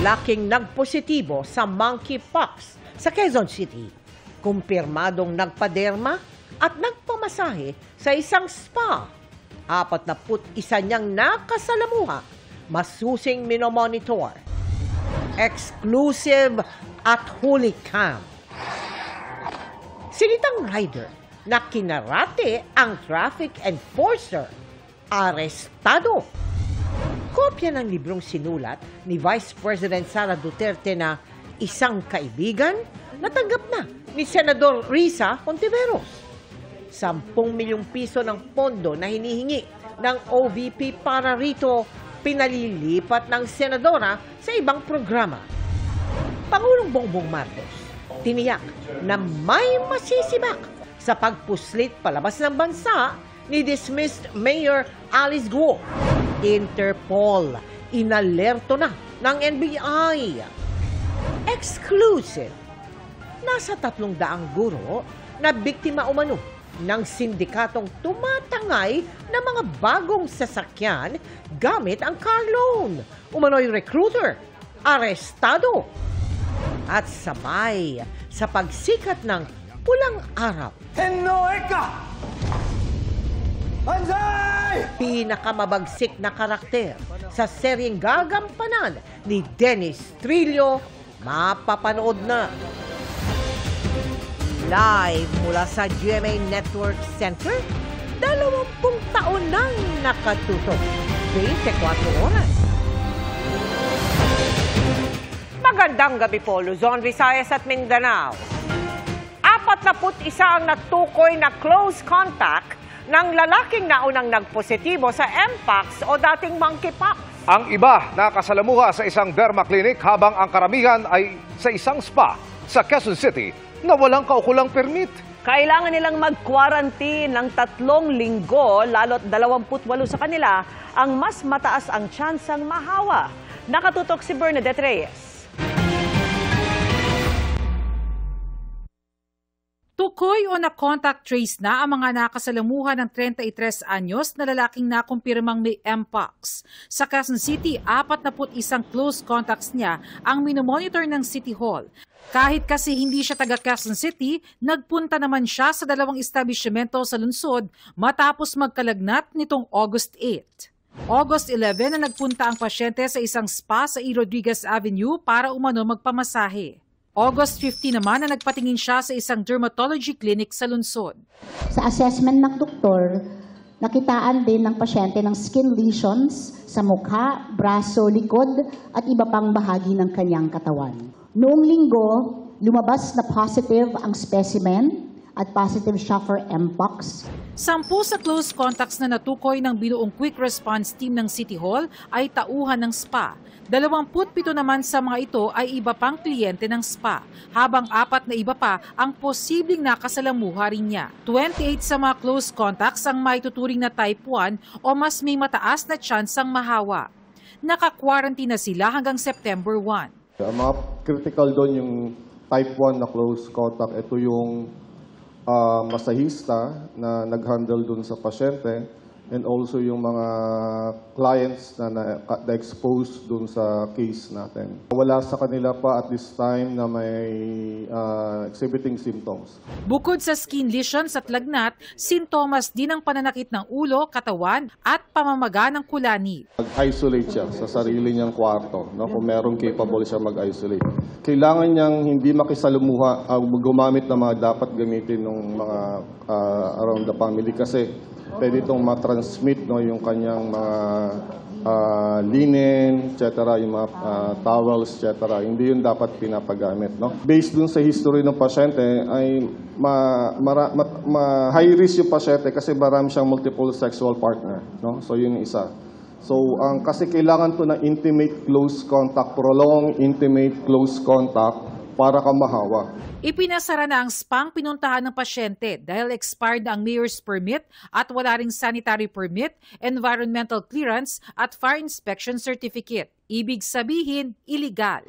lalaking nagpositibo sa monkeypox sa Quezon City. Kumpirmadong nagpaderma at nagpamasahe sa isang spa. 41 niyang nakasalamuha, masusing minomonitor. Exclusive at huli cam. Sinitang rider na kinarate ang traffic enforcer, arestado. Kopya ng librong sinulat ni Vice President Sara Duterte na Isang Kaibigan, natanggap na ni Senador Risa Hontiveros. 10 milyong piso ng pondo na hinihingi ng OVP para rito, pinalilipat ng senadora sa ibang programa. Pangulong Bongbong Marcos tiniyak na may masisibak sa pagpuslit palabas ng bansa ni dismissed Mayor Alice Guo. Interpol, inalerto na ng NBI. Exclusive. Nasa 300 guro na biktima umano ng sindikatong tumatangay ng mga bagong sasakyan gamit ang car loan. Umano'y recruiter, arestado. At sabay sa pagsikat ng pulang araw. Henoeka! Banzai! Pinakamabagsik na karakter sa seryeng gagampanan ni Dennis Trillo, mapapanood na. Live mula sa GMA Network Center, 20 taon nang nakatutok. 24 oras. Magandang gabi po, Luzon, Visayas at Mindanao. 41 ang natukoy na close contact ng lalaking naunang nagpositibo sa Mpox o dating monkeypox. Ang iba nakasalamuha sa isang derma clinic habang ang karamihan ay sa isang spa sa Quezon City na walang kaukulang permit. Kailangan nilang mag-quarantine ng 3 linggo, lalo't 28 sa kanila ang mas mataas ang tsansang mahawa. Nakatutok si Bernadette Reyes. Tukoy o na-contact trace na ang mga nakasalamuha ng 33 anyos na lalaking nakumpirmang may Mpox. Sa Quezon City, 41 close contacts niya ang minomonitor ng City Hall. Kahit kasi hindi siya taga Quezon City, nagpunta naman siya sa 2 establishmento sa lungsod matapos magkalagnat nitong August 8. August 11 na nagpunta ang pasyente sa isang spa sa E. Rodriguez Avenue para umano magpamasahe. August 15 naman na nagpatingin siya sa isang dermatology clinic sa lungsod. Sa assessment ng doktor, nakitaan din ng pasyente ng skin lesions sa mukha, braso, likod at iba pang bahagi ng kanyang katawan. Noong linggo, lumabas na positive ang specimen at positive siya for Mpox. 10 sa close contacts na natukoy ng binuong quick response team ng City Hall ay tauhan ng spa. 27 naman sa mga ito ay iba pang kliyente ng spa, habang 4 na iba pa ang posibleng nakasalamuha rin niya. 28 sa mga close contacts ang maituturing na type 1 o mas may mataas na tsansang mahawa. Naka-quarantine na sila hanggang September 1. Ang mga critical doon yung type 1 na close contact. Ito yung masahista na nag-handle doon sa pasyente. And also yung mga clients na na-expose dun sa case natin. Wala sa kanila pa at this time na may exhibiting symptoms. Bukod sa skin lesions at lagnat, sintomas din ang pananakit ng ulo, katawan at pamamaga ng kulani. Mag-isolate siya sa sarili niyang kwarto, no? Kung merong capable siya mag-isolate. Kailangan niyang hindi makisalamuha, gumamit ng mga dapat gamitin ng mga around the family kasi pwede itong matransmit, no, yung kanyang mga linen, etc., yung mga towels, etc. Hindi yun dapat pinapagamit. No? Based dun sa history ng pasyente, ay high risk yung pasyente kasi marami siyang multiple sexual partner. No? So yun yung isa. So kasi kailangan to na intimate close contact, prolonged intimate close contact para ka mahawa. Ipinasara na ang spang pinuntahan ng pasyente dahil expired na ang mayor's permit at wala ring sanitary permit, environmental clearance at fire inspection certificate. Ibig sabihin, illegal.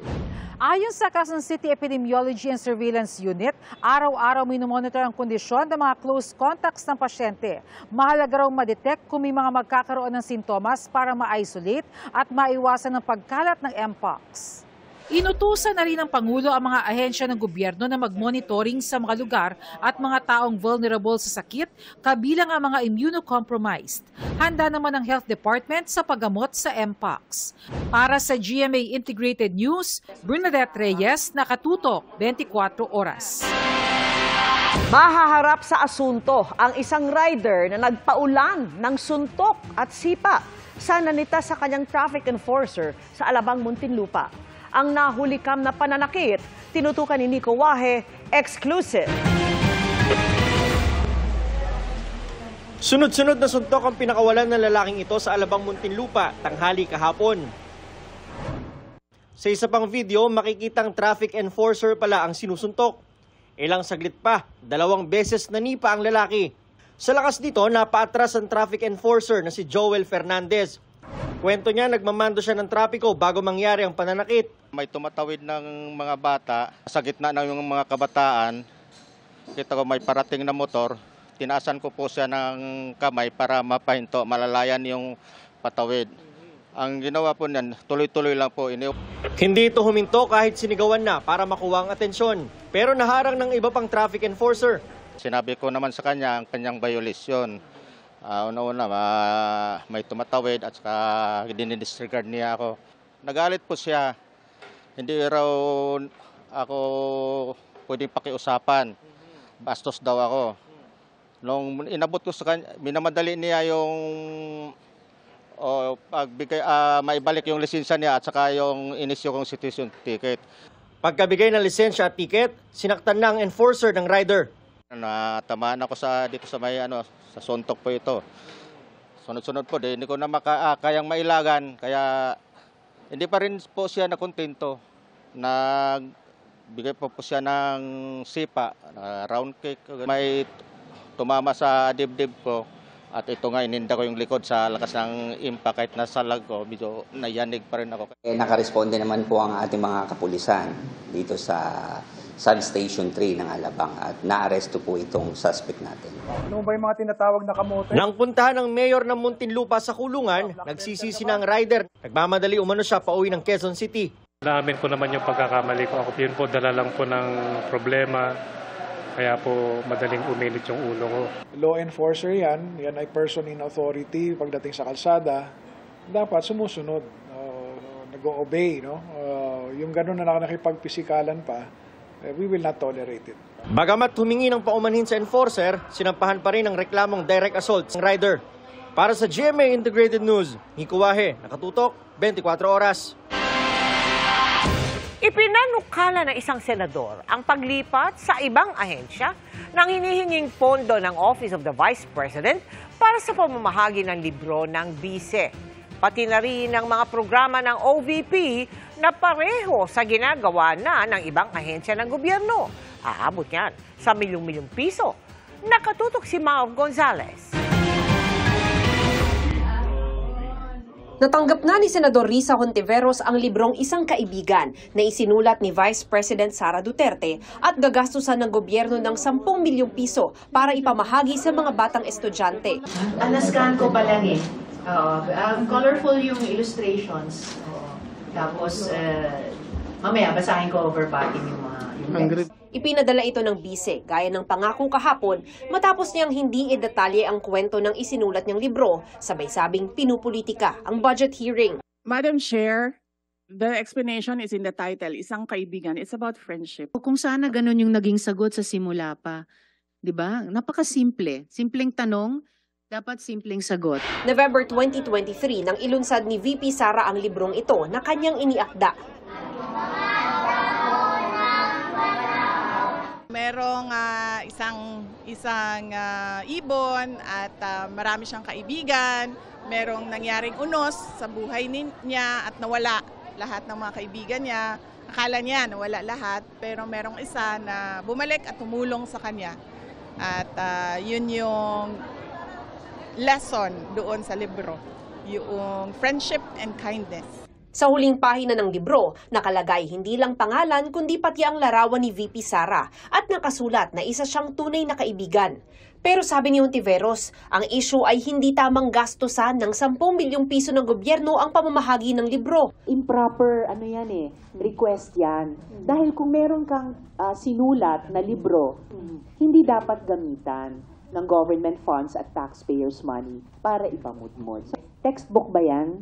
Ayon sa Quezon City Epidemiology and Surveillance Unit, araw-araw minomonitor ang kondisyon ng mga close contacts ng pasyente. Mahalaga raw ma-detect kung may mga magkakaroon ng sintomas para ma-isolate at maiwasan ang pagkalat ng Mpox. Inutusan na rin ng Pangulo ang mga ahensya ng gobyerno na mag-monitoring sa mga lugar at mga taong vulnerable sa sakit, kabilang ang mga immunocompromised. Handa naman ang Health Department sa paggamot sa Mpox. Para sa GMA Integrated News, Bernadette Reyes, nakatutok 24 oras. Mahaharap sa asunto ang isang rider na nagpaulan ng suntok at sipa sa nanita sa kanyang traffic enforcer sa Alabang, Muntinlupa. Ang nahulikam na pananakit, tinutukan ni Nico Wahe, exclusive. Sunod-sunod na suntok ang pinakawalan ng lalaking ito sa Alabang, Muntinlupa, tanghali kahapon. Sa isa pang video, makikitang traffic enforcer pala ang sinusuntok. Ilang saglit pa, 2 beses nanipa ang lalaki. Sa lakas nito, napaatras ang traffic enforcer na si Joel Fernandez. Kwento niya, nagmamando siya ng trapiko bago mangyari ang pananakit. May tumatawid ng mga bata sa gitna ng mga kabataan. Kita ko may parating na motor. Tinaasan ko po siya ng kamay para mapahinto, malalayan yung patawid. Ang ginawa po niyan, tuloy-tuloy lang po. Hindi ito huminto kahit sinigawan na para makuha ang atensyon. Pero naharang ng iba pang traffic enforcer. Sinabi ko naman sa kanya ang kanyang violation. Una-una, may tumatawid at saka dinidisregard niya ako. Nagalit po siya. Hindi raw ako pwedeng pakiusapan. Bastos daw ako. Nung inabot ko sa kanya, minamadali niya yung maibalik yung lisensya niya at saka yung inisyo kong citizen ticket. Pagkabigay ng lisensya at ticket, sinaktan na ang enforcer ng rider. Natamaan ako dito sa may sa suntok po ito. Sunod-sunod po, hindi ko na kayang mailagan, kaya hindi pa rin po siya nakontento. Nagbigay po siya ng sipa, round kick. May tumama sa dibdib ko at ito nga ininda ko yung likod sa lakas ng impact kahit nasa lag ko, medyo nayanig pa rin ako. Nakaresponde naman po ang ating mga kapulisan dito sa Substation 3 ng Alabang at naaresto po itong suspect natin. Ano ba yung mga tinatawag na kamote? Nang puntahan ng mayor ng Muntinlupa sa kulungan, nagsisisi na ang rider. Nagmamadali umano siya pauwi ng Quezon City. Naamin ko naman yung pagkakamali ko. Ako yun po, dala lang po ng problema. Kaya po madaling uminit yung ulo ko. Law enforcer yan ay person in authority pagdating sa kalsada. Dapat sumusunod, nag-o-obey. No? Yung gano'n na nakipagpisikalan pa, we will not tolerate it. Bagamat humingi ng paumanhin sa enforcer, sinampahan pa rin ang reklamong direct assault ng rider. Para sa GMA Integrated News, Nico Wahe, nakatutok 24 oras. Ipinanukala ng isang senador ang paglipat sa ibang ahensya ng hinihinging pondo ng Office of the Vice President para sa pamamahagi ng libro ng bise. Pati na rin ang mga programa ng OVP na pareho sa ginagawa na ng ibang ahensya ng gobyerno. Aabot yan sa milyong-milyong piso. Nakatutok si Mav Gonzales. Natanggap na ni Senador Risa Hontiveros ang librong Isang Kaibigan na isinulat ni Vice President Sara Duterte at gagastusan ng gobyerno ng 10 milyong piso para ipamahagi sa mga batang estudyante. Nascan ko pa lang eh. Colorful yung illustrations. Tapos, mamaya basahin ko verbatim yung text. Ipinadala ito ng bise, gaya ng pangako kahapon, matapos niyang hindi idetalye ang kwento ng isinulat niyang libro, sabay-sabing pinupolitika ang budget hearing. Madam Chair, the explanation is in the title, Isang Kaibigan. It's about friendship. Kung sana ganun yung naging sagot sa simula pa, di ba? Napakasimple. Simpleng tanong, dapat simpleng sagot. November 2023 nang ilunsad ni VP Sara ang librong ito na kanyang iniakda. Merong isang ibon at marami siyang kaibigan. Merong nangyaring unos sa buhay niya at nawala lahat ng mga kaibigan niya. Akala niya nawala lahat, pero merong isa na bumalik at tumulong sa kanya. At yun yung lesson doon sa libro, yung friendship and kindness. Sa huling pahina ng libro, nakalagay hindi lang pangalan kundi pati ang larawan ni VP Sara at nakasulat na isa siyang tunay na kaibigan. Pero sabi ni Hontiveros, ang issue ay hindi tamang gastusan ng 10 milyong piso ng gobyerno ang pamamahagi ng libro. Improper request yan. Dahil kung meron kang sinulat na libro, hindi dapat gamitan ng government funds at taxpayers' money para ipamudmod. Textbook ba yan?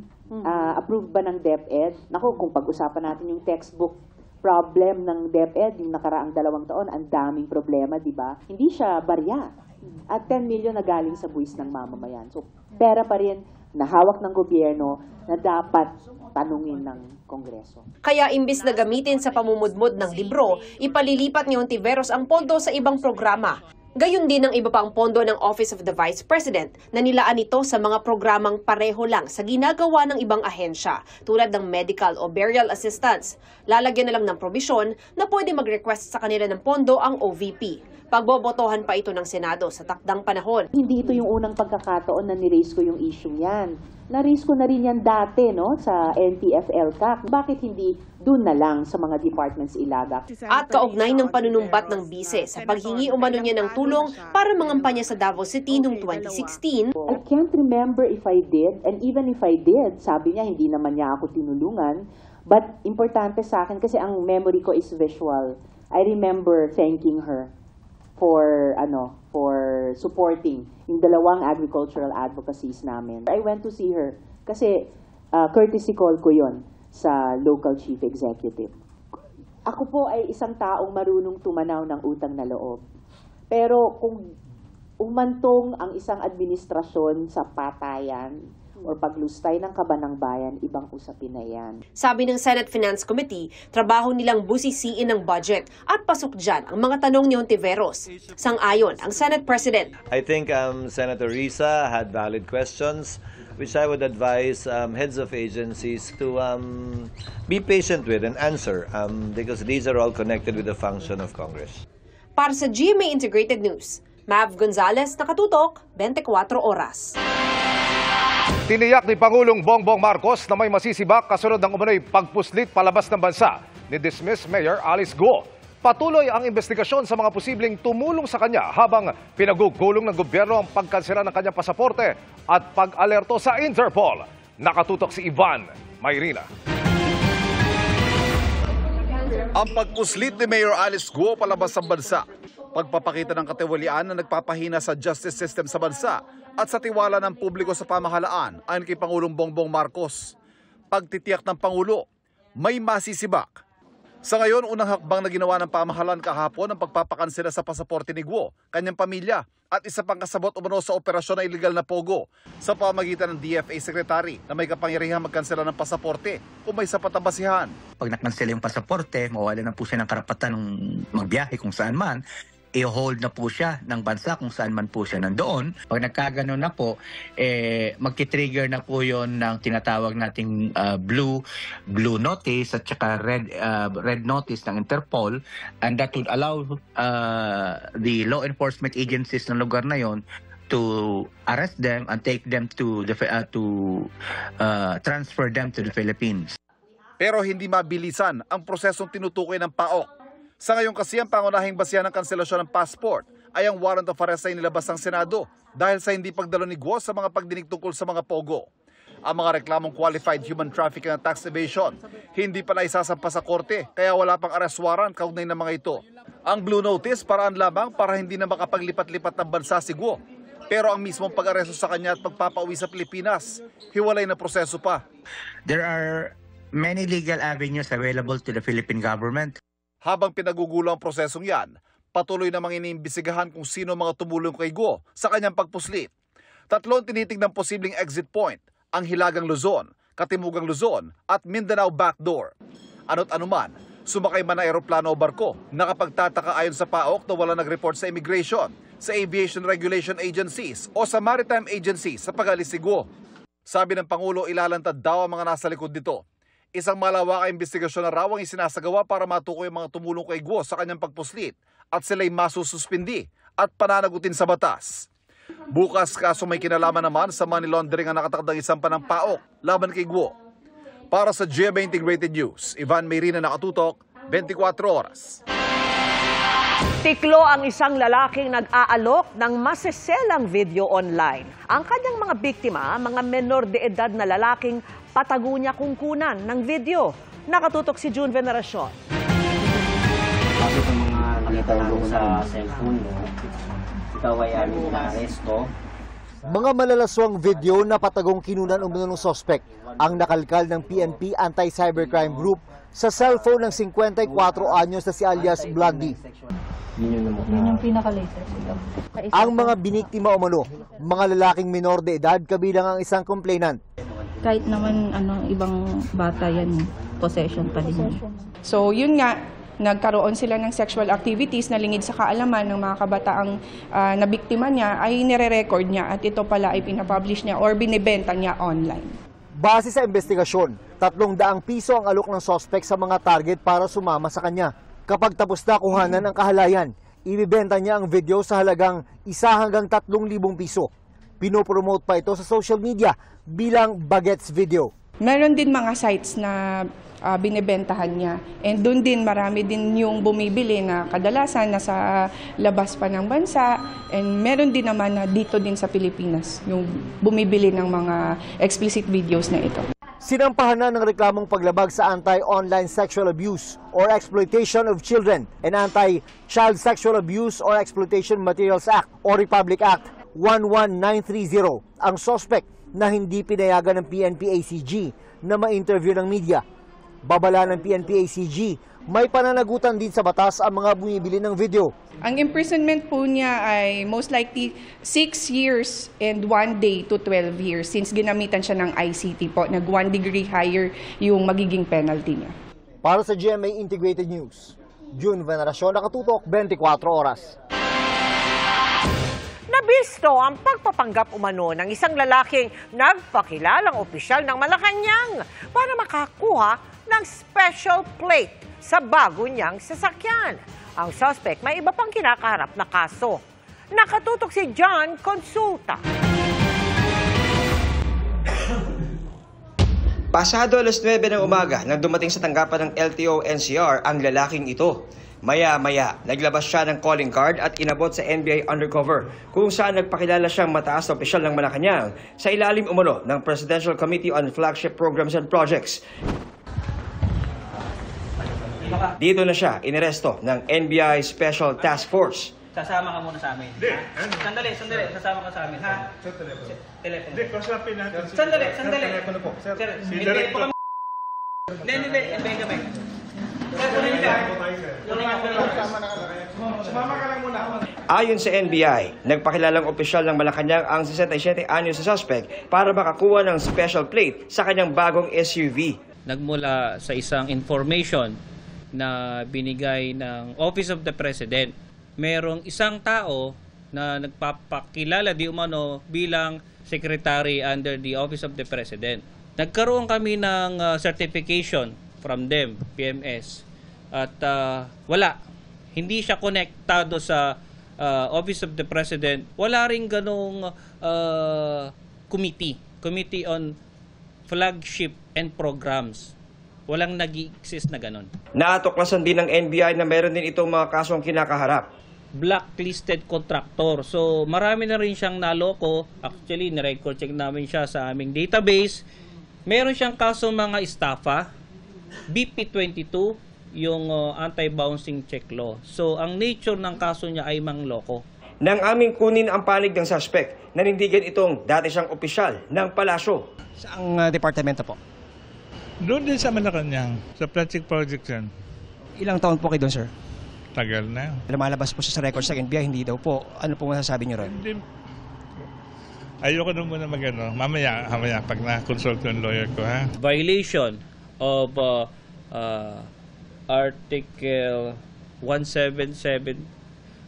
Approved ba ng DepEd? Naku, kung pag-usapan natin yung textbook problem ng DepEd, yung nakaraang 2 taon, ang daming problema, di ba? Hindi siya barya. At 10 milyon na galing sa buwis ng mamamayan. So, pera pa rin na hawak ng gobyerno na dapat tanungin ng Kongreso. Kaya imbis na gamitin sa pamumudmod ng libro, ipalilipat ni Hontiveros ang pondo sa ibang programa. Gayon din ang iba pang pondo ng Office of the Vice President na nilaan ito sa mga programang pareho lang sa ginagawa ng ibang ahensya tulad ng medical o burial assistance. Lalagyan na lang ng probisyon na pwede mag-request sa kanila ng pondo ang OVP. Pagbobotohan pa ito ng Senado sa takdang panahon. Hindi ito yung unang pagkakataon na ni-raise ko yung issue yan. Na-raise ko na rin yan dati sa NTF-LCAC. Bakit hindi dun na lang sa mga departments ilagak? At kaugnay ng panunumbat ng bise sa paghingi umano niya ng tulong para mangampanya sa Davao City noong 2016. I can't remember if I did, and even if I did, sabi niya hindi naman niya ako tinulungan. But importante sa akin kasi ang memory ko is visual. I remember thanking her for supporting yung 2 agricultural advocacies namin. I went to see her kasi courtesy call ko yon sa local chief executive. Ako po ay isang taong marunong tumanaw ng utang na loob. Pero kung umantong ang isang administrasyon sa patayan o paglustay ng kaban ng bayan, ibang usapin na yan. Sabi ng Senate Finance Committee, trabaho nilang busisiin ng budget at pasok dyan ang mga tanong ni Hontiveros. Sang-ayon ang Senate President. I think Senator Risa had valid questions which I would advise heads of agencies to be patient with and answer because these are all connected with the function of Congress. Para sa GMA Integrated News, Mav Gonzalez, nakatutok, 24 oras. Tiniyak ni Pangulong Bongbong Marcos na may masisibak kasunod ng umano'y pagpuslit palabas ng bansa ni dismissed Mayor Alice Guo. Patuloy ang investigasyon sa mga posibleng tumulong sa kanya habang pinagugulong ng gobyerno ang pagkansela ng kanyang pasaporte at pag-alerto sa Interpol. Nakatutok si Ivan Mayrina. Ang pagpuslit ni Mayor Alice Guo palabas ng bansa, pagpapakita ng katiwalian na nagpapahina sa justice system sa bansa at sa tiwala ng publiko sa pamahalaan ayon kay Pangulong Bongbong Marcos. Pagtitiyak ng Pangulo, may masisibak. Sa ngayon, unang hakbang na ginawa ng pamahalaan kahapon ang pagpapakansela sa pasaporte ni Guo, kanyang pamilya at isa pang kasabot umano sa operasyon na iligal na pogo sa pamagitan ng DFA Secretary na may kapangyarihang magkansela ng pasaporte kung may sapat na basihan. Pag nakansela yung pasaporte, mawala na po siya ng karapatan ng magbiyahe kung saan man. I-hold na po siya ng bansa kung saan man po siya nandoon. Pag nagkaganon na po, magki-trigger na po yon ng tinatawag nating blue notice at saka red notice ng Interpol, and that would allow the law enforcement agencies ng lugar na yon to arrest them and take them to transfer them to the Philippines. Pero hindi mabilisan ang prosesong tinutukoy ng PAOK. Sa ngayon kasi ang pangunahing basihan ng kanselasyon ng passport ay ang warrant of arrest ay nilabas ng Senado dahil sa hindi pagdalo ni Guo sa mga pagdinig tungkol sa mga pogo. Ang mga reklamong qualified human trafficking at tax evasion hindi pa naisasampa sa korte kaya wala pang arrest warrant kaugnay ng mga ito. Ang blue notice paraan lamang para hindi na makapaglipat-lipat ng bansa si Guo. Pero ang mismong pag-aresto sa kanya at pagpapauwi sa Pilipinas, hiwalay na proseso pa. There are many legal avenues available to the Philippine government. Habang pinagugulo ang prosesong yan, patuloy namang iniimbisigahan kung sino mga tumulong kay Guo sa kanyang pagpuslit. 3 tinitingnan posibleng exit point, ang Hilagang Luzon, Katimugang Luzon at Mindanao Backdoor. Ano't anuman, sumakay man na eroplano o barko, nakapagtataka ayon sa PAOK na wala nag-report sa immigration, sa aviation regulation agencies o sa maritime agencies sa pag-alis si Guo. Sabi ng Pangulo, ilalantad daw ang mga nasa likod nito. Isang malawakang investigasyon na raw ang isinasagawa para matukoy ang mga tumulong kay Guo sa kanyang pagpuslit at sila'y masususpindi at pananagutin sa batas. Bukas kaso may kinalaman naman sa money laundering ang nakatakdang isampa ng PAOK laban kay Guo. Para sa GMA Integrated News, Ivan Mayrina, nakatutok, 24 oras. Tiklo ang isang lalaking nag-aalok ng maseselang video online. Ang kanyang mga biktima, mga menor de edad na lalaking patago niya kungkunan ng video. Nakatutok si June Veneracion. Bakit ang mga nakita namin sa cellphone mo, ikaw ay na-aresto? Mga malalaswang video na patagong kinunan umano ng sospek ang nakalkal ng PNP Anti-Cybercrime Group sa cellphone ng 54 anyos na si alias Blondie. Yun yung pinaka-latest. Ang mga biniktima umano, mga lalaking minor de edad kabilang ang isang complainant. Kahit naman ibang bata yan, possession pa din. So yun nga, nagkaroon sila ng sexual activities na lingid sa kaalaman ng mga kabataang nabiktima niya ay nire-record niya at ito pala ay pinapublish niya or binibenta niya online. Base sa investigasyon, 300 piso ang alok ng suspect sa mga target para sumama sa kanya. Kapag tapos na kuhanan ang kahalayan, ibibenta niya ang video sa halagang 1 hanggang 3,000 piso. Pinopromote pa ito sa social media bilang bagets video. Meron din mga sites na binibentahan niya. And doon din marami din yung bumibili na kadalasan nasa labas pa ng bansa. And meron din naman na dito din sa Pilipinas yung bumibili ng mga explicit videos na ito. Sinampahan na ng reklamong paglabag sa Anti-Online Sexual Abuse or Exploitation of Children and Anti-Child Sexual Abuse or Exploitation Materials Act or Republic Act 11930 ang suspect na hindi pinayagan ng PNP-ACG na ma-interview ng media. Babala ng PNP-ACG, may pananagutan din sa batas ang mga bumibili ng video. Ang imprisonment po niya ay most likely 6 years and 1 day to 12 years since ginamitan siya ng ICT po. Nag 1 degree higher yung magiging penalty niya. Para sa GMA Integrated News, June Veneracion, nakatutok 24 oras. Nabisto ang pagpapanggap umano ng isang lalaking nagpakilalang opisyal ng Malacanang para makakuha ng special plate sa bago niyang sasakyan. Ang suspect may iba pang kinakaharap na kaso. Nakatutok si John Consulta. Pasado alas 9 ng umaga nang dumating sa tanggapan ng LTO-NCR ang lalaking ito. Maya-maya, naglabas siya ng calling card at inabot sa NBI undercover kung saan nagpakilala siyang mataas na opisyal ng Malacanang sa ilalim umano ng Presidential Committee on Flagship Programs and Projects. Dito na siya iniresto ng NBI Special Task Force. Sasama ka muna sa amin. Sandali. Sasama ka sa amin, ha? Sa telepono. Telepono. Hindi, kausapin natin. Sandali. Telepono po. Sir, hindi po kami. Hindi. Hindi kami. Ayon sa NBI, nagpakilalang opisyal ng Malacanang ang 67 anyos sa suspect para makakuha ng special plate sa kanyang bagong SUV. Nagmula sa isang information na binigay ng Office of the President. Merong isang tao na nagpapakilala di umano bilang secretary under the Office of the President. Nagkaroon kami ng certification from them, PMS. At wala. Hindi siya konektado sa Office of the President. Wala rin ganong Committee on Flagship and Programs. Walang nag-exist na ganon. Naatuklasan din ng NBI na meron din itong mga kasong kinakaharap. Blacklisted contractor. So marami na rin siyang naloko. Actually, nirecord check namin siya sa aming database. Meron siyang kasong mga estafa, BP22, yung anti-bouncing check law. So ang nature ng kaso niya ay mangloko. Nang aming kunin ang panig ng suspect, nanindigan itong dati siyang opisyal ng palasyo. Saang departamento po? Doon din sa Malacanang, sa plastic project yan. Ilang taon po kayo doon, sir? Tagal na. Lumalabas po siya sa record sa NBI, hindi daw po. Ano po masasabi niyo ron? Ayoko na muna mamaya pag na-consult yung lawyer ko, ha? Violation of Article 177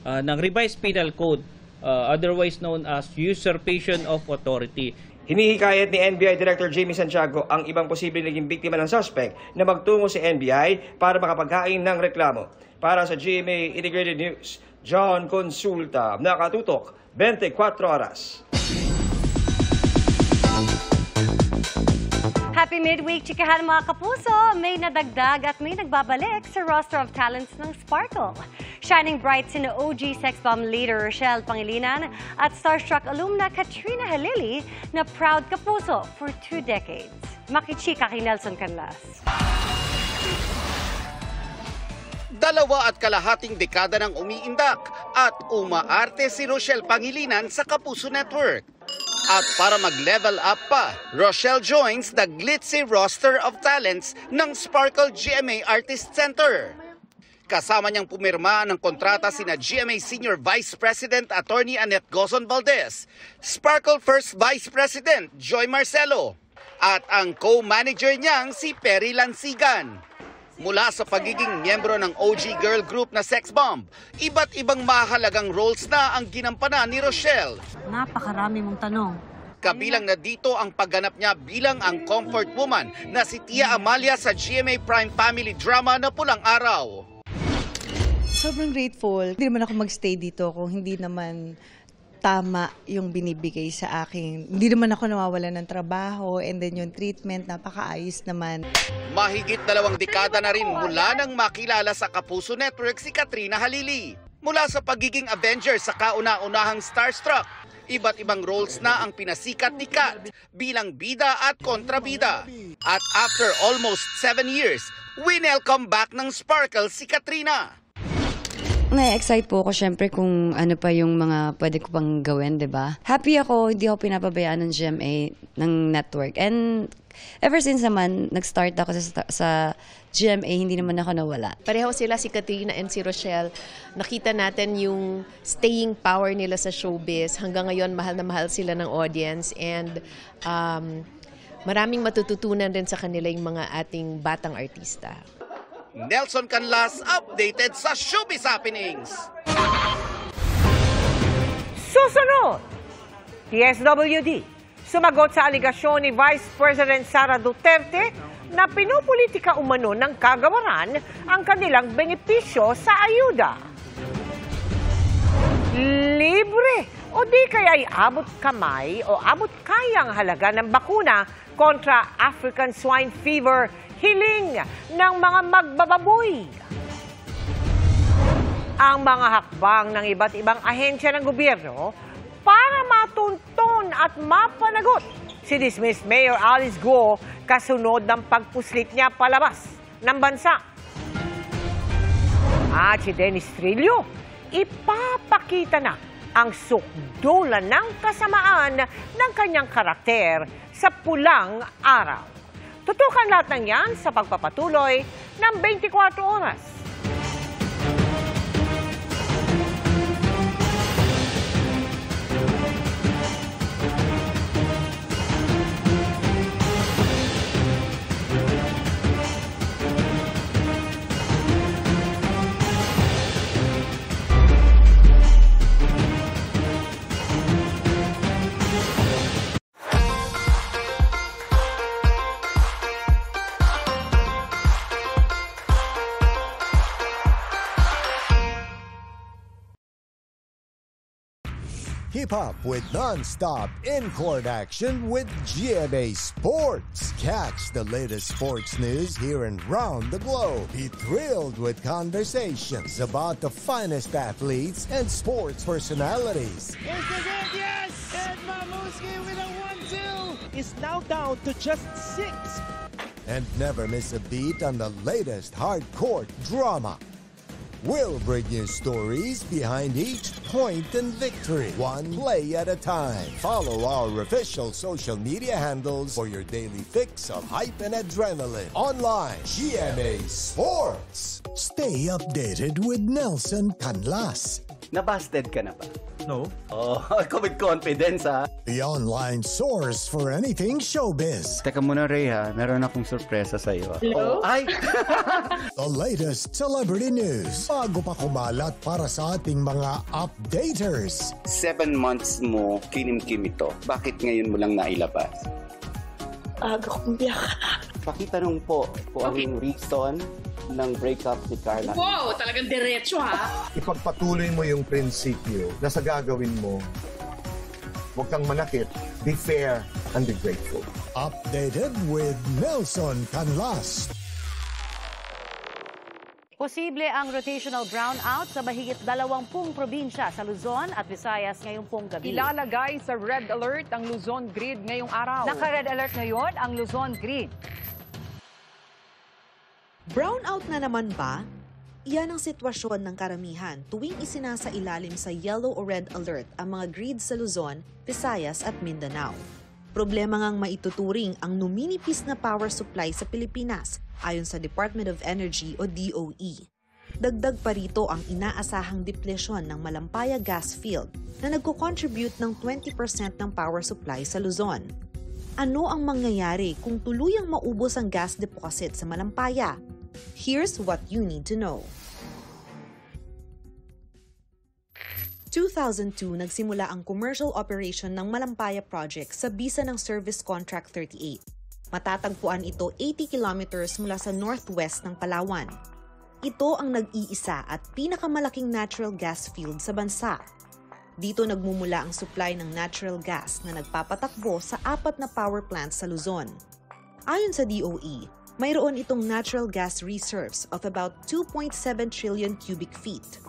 ng Revised Penal Code, otherwise known as usurpation of authority. Hinihikayat ni NBI Director Jamie Santiago ang ibang posibleng naging biktima ng suspect na magtungo sa NBI para makapaghain ng reklamo. Para sa GMA Integrated News, John Consulta, nakatutok 24 oras. Happy midweek, chikahan mga kapuso! May nadagdag at may nagbabalik sa roster of talents ng Sparkle. Shining bright sina OG sex bomb leader Rochelle Pangilinan at starstruck alumna Katrina Halili na proud kapuso for 2 decades. Makichika kay Nelson Canlas. 2.5 dekada nang umiindak at umaarte si Rochelle Pangilinan sa Kapuso Network. At para mag-level up pa, Rochelle joins the glitzy roster of talents ng Sparkle GMA Artist Center. Kasama niyang pumirma ng kontrata sina GMA Senior Vice President Attorney Annette Gozon Valdez, Sparkle First Vice President Joy Marcelo, at ang co-manager niyang si Perry Lansigan. Mula sa pagiging miyembro ng OG girl group na Sex Bomb, iba't ibang mahalagang roles na ang ginampanan ni Rochelle. Napakarami mong tanong. Kabilang na dito ang pagganap niya bilang ang comfort woman na si Tia Amalia sa GMA Prime Family drama na Pulang Araw. Sobrang grateful. Hindi naman ako magstay dito kung hindi naman tama yung binibigay sa akin. Hindi naman ako nawawalan ng trabaho and then yung treatment, napakaayos naman. Mahigit 2 dekada na rin mula nang makilala sa Kapuso Network si Katrina Halili. Mula sa pagiging Avenger sa kauna-unahang starstruck, iba't ibang roles na ang pinasikat ni Kat bilang bida at kontrabida. At after almost 7 years, winelcome back ng Sparkle si Katrina. Na-excite po ako syempre kung ano pa yung mga pwede ko pang gawin, di ba? Happy ako, hindi ako pinapabayaan ng GMA, ng network. And ever since naman, nag-start ako sa GMA, hindi naman ako nawala. Pareho sila, si Katrina and si Rochelle. Nakita natin yung staying power nila sa showbiz. Hanggang ngayon, mahal na mahal sila ng audience. And maraming matututunan din sa kanila yung mga ating batang artista. Nelson Canlas, updated sa Showbiz Happenings. Susunod, DSWD, sumagot sa aligasyon ni Vice President Sara Duterte na pinupolitika umano ng kagawaran ang kanilang benepisyo sa ayuda. Libre o di kaya'y abot kamay o abot kayang halaga ng bakuna kontra African Swine Fever, hiling ng mga magbababoy. Ang mga hakbang ng iba't ibang ahensya ng gobyerno para matunton at mapanagot si dismissed Mayor Alice Guo kasunod ng pagpuslit niya palabas ng bansa. At si Dennis Trillo, ipapakita na ang sukdulan ng kasamaan ng kanyang karakter sa Pulang Araw. Tutukan lahat ng yan sa pagpapatuloy ng 24 oras. Keep up with non-stop in-court action with GMA Sports. Catch the latest sports news here and round the globe. Be thrilled with conversations about the finest athletes and sports personalities. Is this it? Yes! And Mamuski with a 1-2 is now down to just 6. And never miss a beat on the latest hard-court drama. We'll bring you stories behind each point and victory, one play at a time. Follow our official social media handles for your daily fix of hype and adrenaline. Online, GMA Sports. Stay updated with Nelson Canlas. Nabasted ka na ba? No. Oh, ako with confidence ha. The online source for anything showbiz. Teka muna Ray ha, meron akong sorpresa sa iyo. Hello? Oh, ay! The latest celebrity news bago pa kumalat para sa ating mga updaters. 7 months mo kinimkim ito. Bakit ngayon mo lang nailabas? Aga kong biyak. Pakitanong po kung ang reason ng breakup ni Carla. Wow, talagang diretso ha. Ipagpatuloy mo yung prinsipyo na sa gagawin mo, huwag kang manakit, be fair, and be grateful. Updated with Nelson Canlas. Posible ang rotational brownout sa mahigit 20 probinsya sa Luzon at Visayas ngayong pong gabi. Ilalagay sa red alert ang Luzon grid ngayong araw. Naka-red alert ngayon ang Luzon grid. Brownout na naman ba? Iyan ang sitwasyon ng karamihan tuwing isinasailalim sa yellow o red alert ang mga grids sa Luzon, Visayas at Mindanao. Problema ngang maituturing ang numinipis na power supply sa Pilipinas ayon sa Department of Energy o DOE. Dagdag pa rito ang inaasahang depletion ng Malampaya gas field na nagko-contribute ng 20% ng power supply sa Luzon. Ano ang mangyayari kung tuluyang maubos ang gas deposit sa Malampaya? Here's what you need to know. 2002, nagsimula ang commercial operation ng Malampaya Project sa bisa ng Service Contract 38. Matatagpuan ito 80 kilometers mula sa northwest ng Palawan. Ito ang nag-iisa at pinakamalaking natural gas field sa bansa. Dito nagmumula ang supply ng natural gas na nagpapatakbo sa 4 na power plants sa Luzon. Ayon sa DOE, mayroon itong natural gas reserves of about 2.7 trillion cubic feet.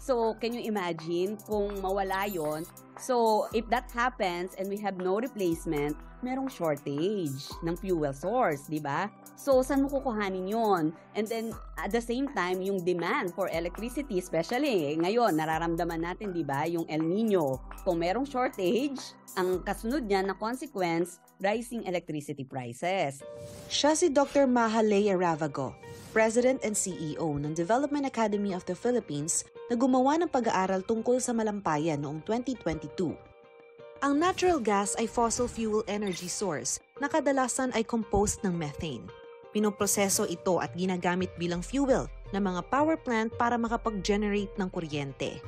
So, can you imagine kung mawala yon? So, if that happens and we have no replacement, merong shortage ng fuel source, di ba? So, saan mo kukuhanin yon? And then, at the same time, yung demand for electricity, especially ngayon, nararamdaman natin, di ba, yung El Nino. Kung merong shortage, ang kasunod niya na consequence, rising electricity prices. Siya si Dr. Mahalea Ravago, President and CEO ng Development Academy of the Philippines na gumawa ng pag-aaral tungkol sa Malampaya noong 2022. Ang natural gas ay fossil fuel energy source na kadalasan ay composed ng methane. Pinoproseso ito at ginagamit bilang fuel ng mga power plant para makapag-generate ng kuryente.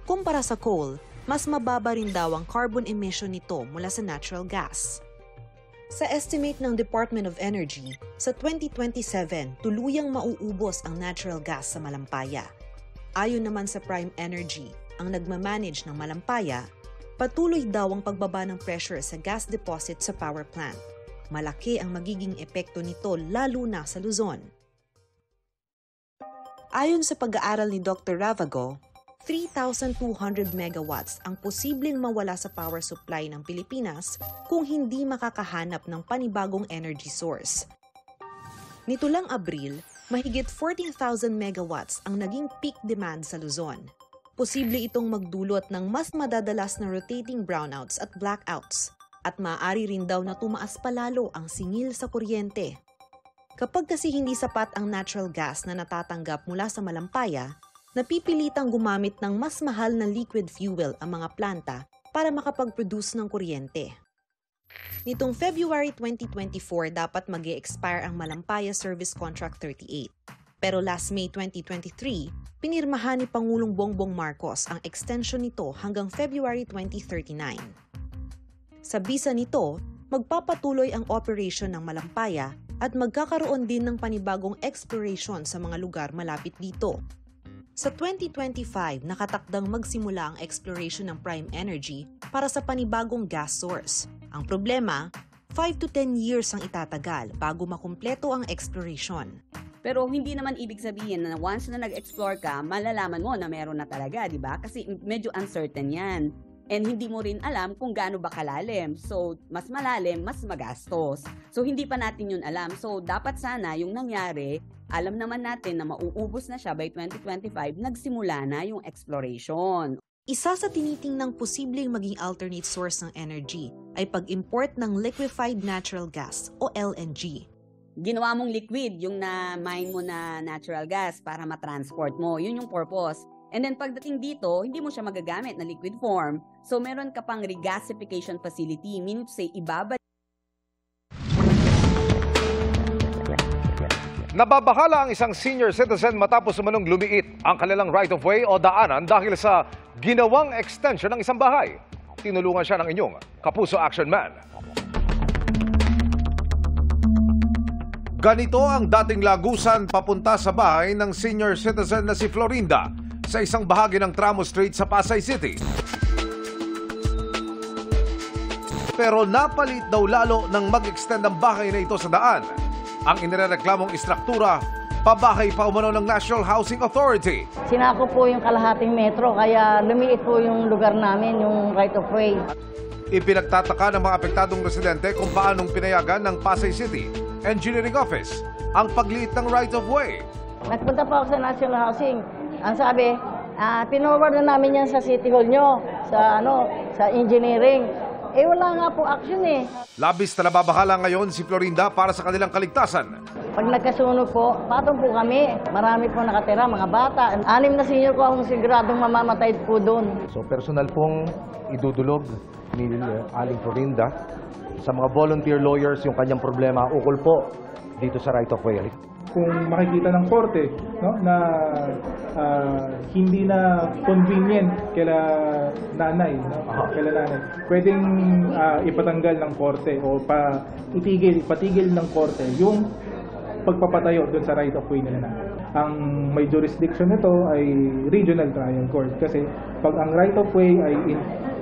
Kumpara sa coal, mas mababa rin daw ang carbon emission nito mula sa natural gas. Sa estimate ng Department of Energy, sa 2027, tuluyang mauubos ang natural gas sa Malampaya. Ayon naman sa Prime Energy, ang nagmamanage ng Malampaya, patuloy daw ang pagbaba ng pressure sa gas deposit sa power plant. Malaki ang magiging epekto nito lalo na sa Luzon. Ayon sa pag-aaral ni Dr. Ravago, 3,200 megawatts ang posibleng mawala sa power supply ng Pilipinas kung hindi makakahanap ng panibagong energy source. Nito lang Abril, mahigit 14,000 megawatts ang naging peak demand sa Luzon. Posible itong magdulot ng mas madadalas na rotating brownouts at blackouts at maaari rin daw na tumaas palalo ang singil sa kuryente. Kapag kasi hindi sapat ang natural gas na natatanggap mula sa Malampaya, napipilitang gumamit ng mas mahal na liquid fuel ang mga planta para makapag-produce ng kuryente. Nitong February 2024 dapat mag-e-expire ang Malampaya Service Contract 38. Pero last May 2023, pinirmahan ni Pangulong Bongbong Marcos ang extension nito hanggang February 2039. Sa bisa nito, magpapatuloy ang operation ng Malampaya at magkakaroon din ng panibagong exploration sa mga lugar malapit dito. Sa 2025, nakatakdang magsimula ang exploration ng Prime Energy para sa panibagong gas source. Ang problema, 5 to 10 years ang itatagal bago makumpleto ang exploration. Pero hindi naman ibig sabihin na once na nag-explore ka, malalaman mo na meron na talaga, di ba? Kasi medyo uncertain yan. And hindi mo rin alam kung gaano ba kalalim. So, mas malalim, mas magastos. So, hindi pa natin yun alam. So, dapat sana yung nangyari, alam naman natin na mauubos na siya by 2025, nagsimula na yung exploration. Isa sa tinitingnang posibleng maging alternate source ng energy ay pag-import ng liquefied natural gas o LNG. Ginawa mong liquid yung na-mine mo na natural gas para matransport mo. Yun yung purpose. And then pagdating dito, hindi mo siya magagamit na liquid form. So meron ka pang regasification facility, meaning to say, ibabalik. Nababahala ang isang senior citizen matapos umanong lumiit ang kanilang right-of-way o daanan dahil sa ginawang extension ng isang bahay. Tinulungan siya ng inyong Kapuso Action Man. Ganito ang dating lagusan papunta sa bahay ng senior citizen na si Florinda sa isang bahagi ng Tramo Street sa Pasay City. pero napalit daw lalo nang mag-extend ang bahay na ito sa daan. Ang inireklamong istruktura, pabahay pa umano ng National Housing Authority. Sinako po yung kalahating metro, kaya lumiit po yung lugar namin, yung right of way. Ipinagtataka ng mga apektadong residente kung paanong pinayagan ng Pasay City Engineering Office ang pagliit ng right of way. Nagpunta pa ako sa National Housing. Ang sabi, pinoward na namin yan sa City Hall nyo, sa engineering. Wala nga po action eh. Labis na nababahala ngayon si Florinda para sa kanilang kaligtasan. Pag nagkasunog po, patong po kami. Marami po nakatira, mga bata. 6 na senior ko akong siguradong mamamatay po doon. So personal pong idudulog ni Aling Florinda sa mga volunteer lawyers yung kanyang problema ukol po dito sa right of way. Kung makikita ng korte na hindi na convenient kaila nanay, pwedeng ipatanggal ng korte o ipatigil ng korte yung pagpapatayo doon sa right of way nila. Ang may jurisdiction nito ay regional trial court kasi pag ang right of way ay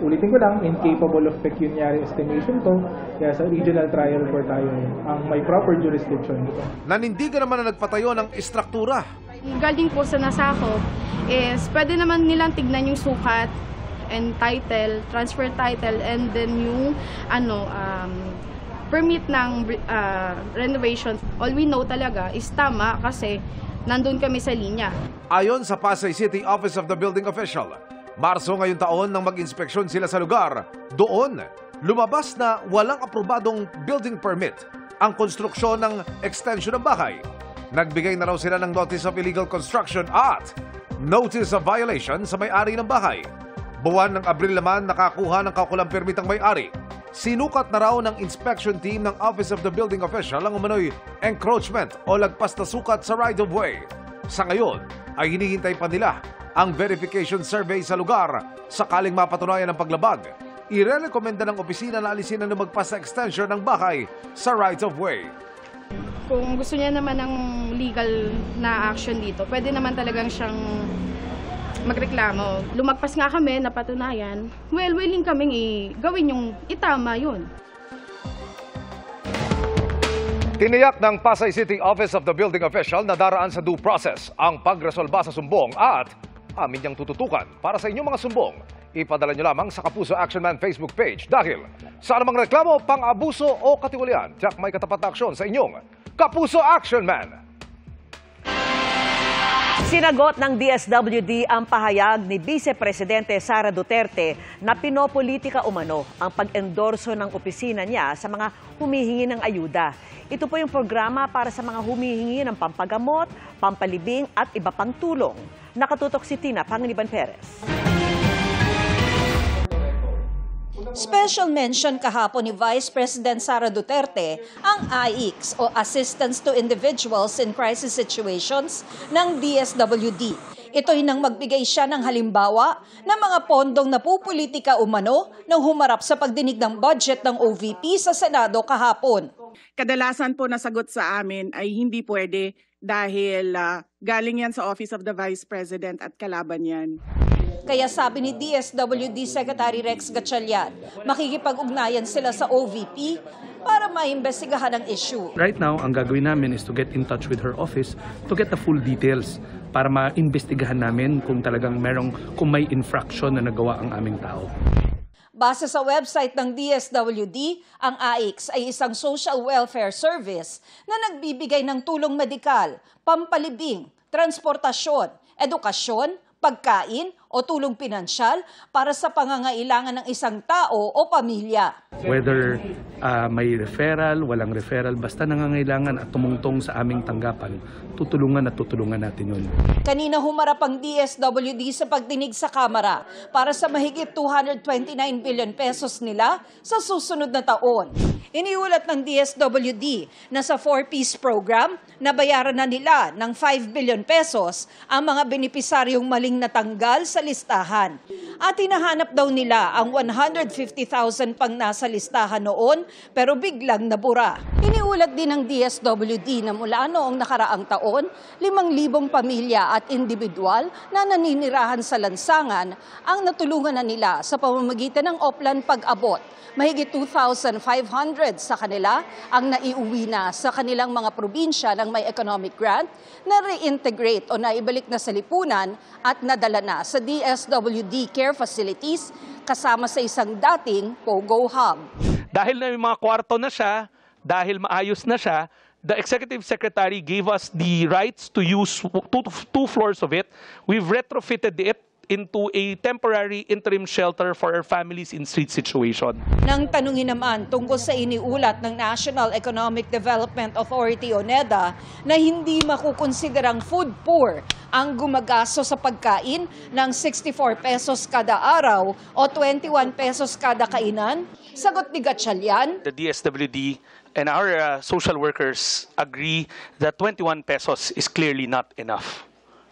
ulitin ko lang, incapable of pecuniary estimation to, kaya sa regional trial court tayo ang may proper jurisdiction nito. Nanindigan naman na nagpatayo ng istruktura. Galing po sa nasakop is pwede naman nilang tignan yung sukat and title, transfer title, and then yung permit ng renovation. All we know talaga is tama kasi nandun kami sa linya. Ayon sa Pasay City Office of the Building Official, Marso ngayong taon nang mag-inspeksyon sila sa lugar, doon lumabas na walang aprobadong building permit ang konstruksyon ng extension ng bahay. Nagbigay na raw sila ng Notice of Illegal Construction at Notice of Violation sa may-ari ng bahay. Buwan ng Abril naman nakakuha ng kaukulang permit ang may-ari. Sinukat na raw ng inspection team ng Office of the Building Official ang umano'y encroachment o lagpas na sukat sa right-of-way. Sa ngayon ay hinihintay pa nila ang verification survey sa lugar sakaling mapatunayan ang paglabag. Irerekomenda ng opisina na alisin ang lumagpas sa extension ng bahay sa right-of-way. Kung gusto niya naman ng legal na action dito, pwede naman talagang siyang magreklamo. Lumagpas nga kami, napatunayan. Well, willing kaming gawin yung itama yun. Tiniyak ng Pasay City Office of the Building Official na daraan sa due process ang pagresolba sa sumbong at amin niyang tututukan para sa inyong mga sumbong. Ipadala niyo lamang sa Kapuso Action Man Facebook page dahil sa anumang reklamo, pang-abuso o katiwalian, tiyak may katapat na aksyon sa inyong Kapuso Action Man. Sinagot ng DSWD ang pahayag ni Vice Presidente Sara Duterte na pinopolitika umano ang pag-endorso ng opisina niya sa mga humihingi ng ayuda. Ito po yung programa para sa mga humihingi ng pampagamot, pampalibing at iba pang tulong. Nakatutok si Tina Panganiban Perez. Special mention kahapon ni Vice President Sara Duterte ang AICS o Assistance to Individuals in Crisis Situations ng DSWD. Ito'y nang magbigay siya ng halimbawa ng mga pondong napupolitika umano nang humarap sa pagdinig ng budget ng OVP sa Senado kahapon. Kadalasan po nasagot sa amin ay hindi pwede dahil galing yan sa Office of the Vice President at kalaban yan. Kaya sabi ni DSWD Secretary Rex Gatchalian, makikipag-ugnayan sila sa OVP para maimbestigahan ang issue. Right now, ang gagawin namin is to get in touch with her office to get the full details para maimbestigahan namin kung talagang kung may infraction na nagawa ang aming tao. Base sa website ng DSWD, ang AICS ay isang social welfare service na nagbibigay ng tulong medikal, pampalibing, transportasyon, edukasyon, pagkain o tulong pinansyal para sa pangangailangan ng isang tao o pamilya. Whether may referral, walang referral, basta nangangailangan at tumungtong sa aming tanggapan, tutulungan natin yun. Kanina humarap ang DSWD sa pagdinig sa Kamara para sa mahigit 229 billion pesos nila sa susunod na taon. Iniulat ng DSWD na sa 4-piece program, nabayaran na nila ng 5 billion pesos ang mga benepisaryong maling natanggal sa sa listahan. At hinahanap daw nila ang 150,000 pang nasa listahan noon pero biglang nabura. Iniulat din ng DSWD na mula noong nakaraang taon, 5,000 pamilya at individual na naninirahan sa lansangan ang natulungan na nila sa pamamagitan ng Oplan Pag-abot. Mahigit 2,500 sa kanila ang naiuwi na sa kanilang mga probinsya ng may economic grant na reintegrate o naibalik na sa lipunan at nadala na sa DSWD care facilities kasama sa isang dating POGO hub. Dahil na yung mga kwarto na siya, dahil maayos na siya, the Executive Secretary gave us the rights to use two floors of it. We've retrofitted it into a temporary interim shelter for our families in street situation. Nang tanungin naman tungkol sa iniulat ng National Economic Development Authority o NEDA na hindi makukonsiderang food poor ang gumagasto sa pagkain ng 64 pesos kada araw o 21 pesos kada kainan, sagot ni Gatchalian, The DSWD and our social workers agree that 21 pesos is clearly not enough.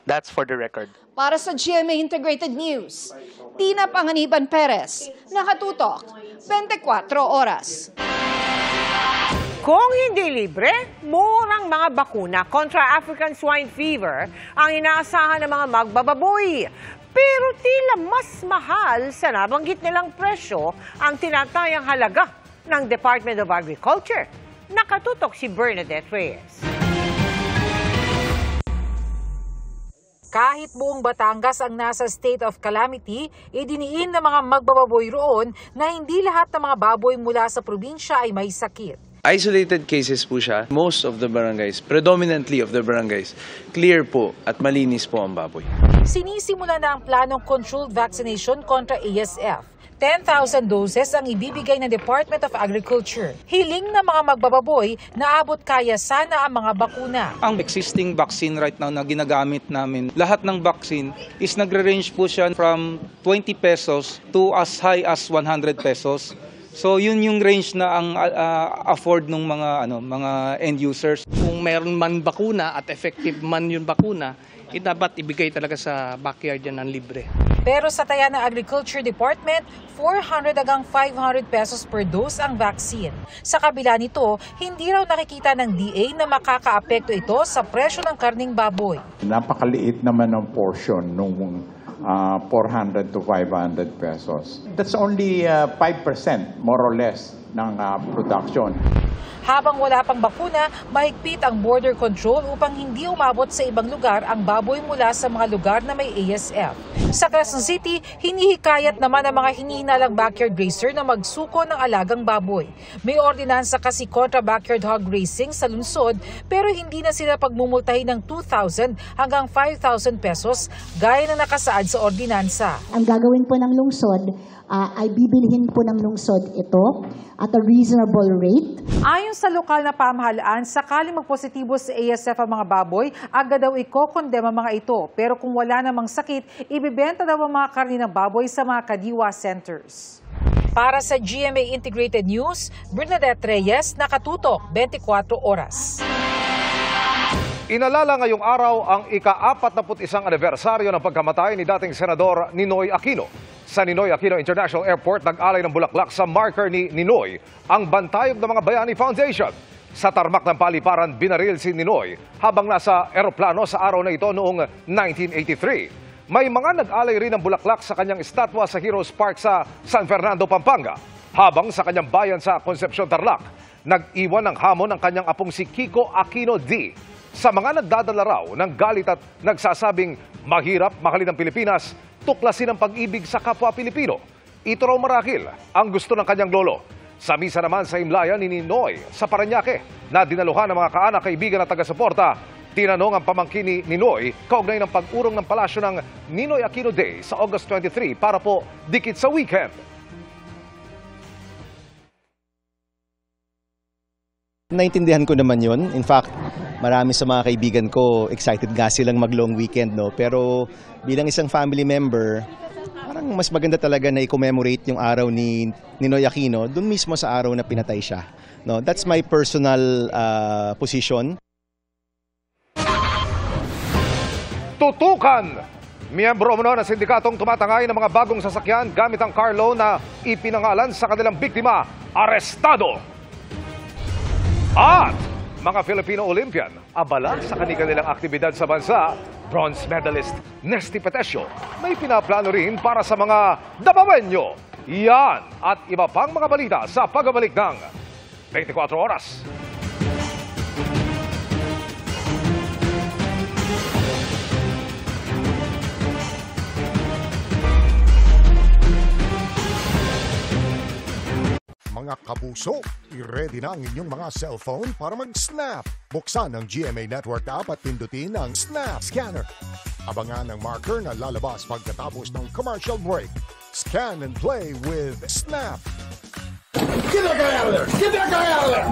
That's for the record. Para sa GMA Integrated News, Tina Panganiban Perez, nakatutok, 24 oras. Kung hindi libre, murang mga bakuna kontra African swine fever ang inaasahan ng mga magbababoy. Pero tila mas mahal sa nabanggit nilang presyo ang tinatayang halaga ng Department of Agriculture. Nakatutok si Bernadette Reyes. Kahit buong Batangas ang nasa state of calamity, idiniin ng mga magbababoy roon na hindi lahat ng mga baboy mula sa probinsya ay may sakit. Isolated cases po siya. Most of the barangays, predominantly of the barangays, clear po at malinis po ang baboy. Sinisimula na ang planong controlled vaccination kontra ASF. 10,000 doses ang ibibigay ng Department of Agriculture. Hiling ng mga magbababoy na abot kaya sana ang mga bakuna. Ang existing vaccine right now na ginagamit namin, lahat ng vaccine is nagre-range po siya from 20 pesos to as high as 100 pesos. So yun yung range na ang afford ng mga end users. Kung meron man bakuna at effective man yung bakuna, dapat ibigay talaga sa backyard yan ng libre. Pero sa taya ng Agriculture Department, 400 hanggang 500 pesos per dose ang vaccine. Sa kabila nito, hindi raw nakikita ng DA na makakaapekto ito sa presyo ng karning baboy. Napakaliit naman ang portion nung 400 to 500 pesos. That's only 5% more or less ng production. Habang wala pang bakuna, mahigpit ang border control upang hindi umabot sa ibang lugar ang baboy mula sa mga lugar na may ASF. Sa Quezon City, hinihikayat naman ang mga hinihinalang backyard racer na magsuko ng alagang baboy. May ordinansa kasi kontra backyard hog racing sa lungsod pero hindi na sila pagmumultahin ng 2,000 hanggang 5,000 pesos gaya na nakasaad sa ordinansa. Ang gagawin po ng lungsod ay bibilhin po ng lungsod ito at a reasonable rate. Ayon sa lokal na pamahalaan, sakaling magpositibo sa ASF ang mga baboy, agad daw ikokondem ang mga ito. Pero kung wala namang sakit, ibibenta daw ang mga karne ng baboy sa mga kadiwa centers. Para sa GMA Integrated News, Bernadette Reyes, nakatutok, 24 oras. Inalala ngayong araw ang ika-41 anibersaryo ng pagkamatay ni dating Senador Ninoy Aquino. Sa Ninoy Aquino International Airport, nag-alay ng bulaklak sa marker ni Ninoy ang Bantayog ng Mga Bayani Foundation. Sa tarmac ng paliparan, binaril si Ninoy habang nasa eroplano sa araw na ito noong 1983. May mga nag-alay rin ng bulaklak sa kanyang estatwa sa Heroes Park sa San Fernando, Pampanga. Habang sa kanyang bayan sa Concepcion, Tarlac, nag-iwan ng hamon ang kanyang apong si Kiko Aquino D. Sa mga nagdadala raw ng galit at nagsasabing mahirap mahalin ang Pilipinas, tuklasin ang pag-ibig sa kapwa Pilipino. Ito raw marahil ang gusto ng kanyang lolo. Sa misa naman sa imlayan ni Ninoy sa Parañaque na dinaluhan ng mga kaanak, kaibigan at taga-suporta, tinanong ang pamangkin ni Ninoy kaugnay ng pag-urong ng palasyo ng Ninoy Aquino Day sa August 23 para po dikit sa weekend. Naintindihan ko naman yun. In fact, marami sa mga kaibigan ko excited nga silang mag-long weekend, no? Pero bilang isang family member, parang mas maganda talaga na i-commemorate yung araw ni Ninoy Aquino dun mismo sa araw na pinatay siya. No? That's my personal position. Tutukan Miyembro umano ng sindikatong tumatangay ng mga bagong sasakyan gamit ang car loan na ipinangalan sa kanilang biktima, arestado. At mga Filipino Olympian, abala sa kanilang aktibidad sa bansa, bronze medalist Nesty Petesio may pinaplano rin para sa mga Dabawenyo. Yan at iba pang mga balita sa pagbabalik ng 24 Oras. Mga kapuso, i-ready na ang inyong mga cellphone para mag-snap. Buksan ang GMA Network app at pindutin ang Snap Scanner. Abangan ang marker na lalabas pagkatapos ng commercial break. Scan and play with Snap. Get that guy out of there! Get that guy out of there!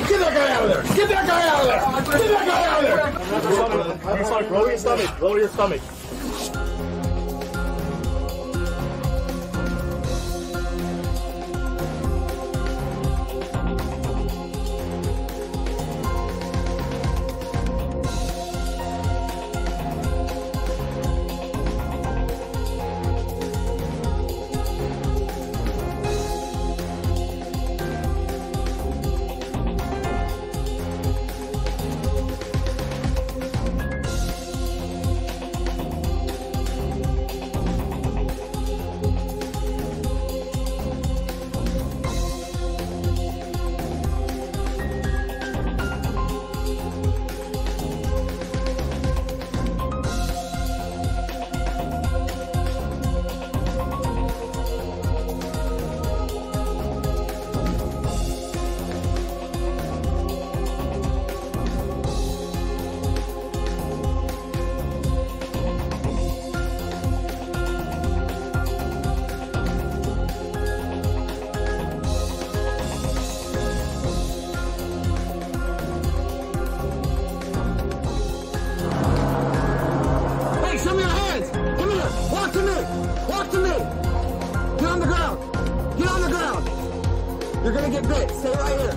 Get that guy out of there! Get that guy out of there! Get that guy out of there! Roll your stomach. Roll your stomach. You're gonna get bit. Stay right here.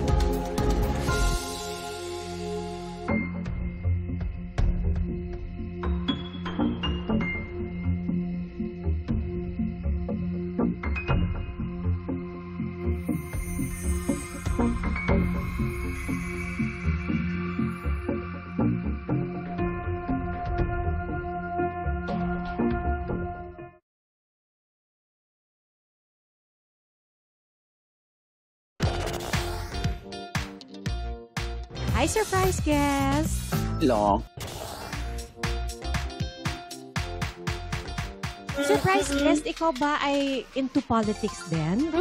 Hi, surprise guest! Long. Surprise guest, ikaw ba ay into politics din?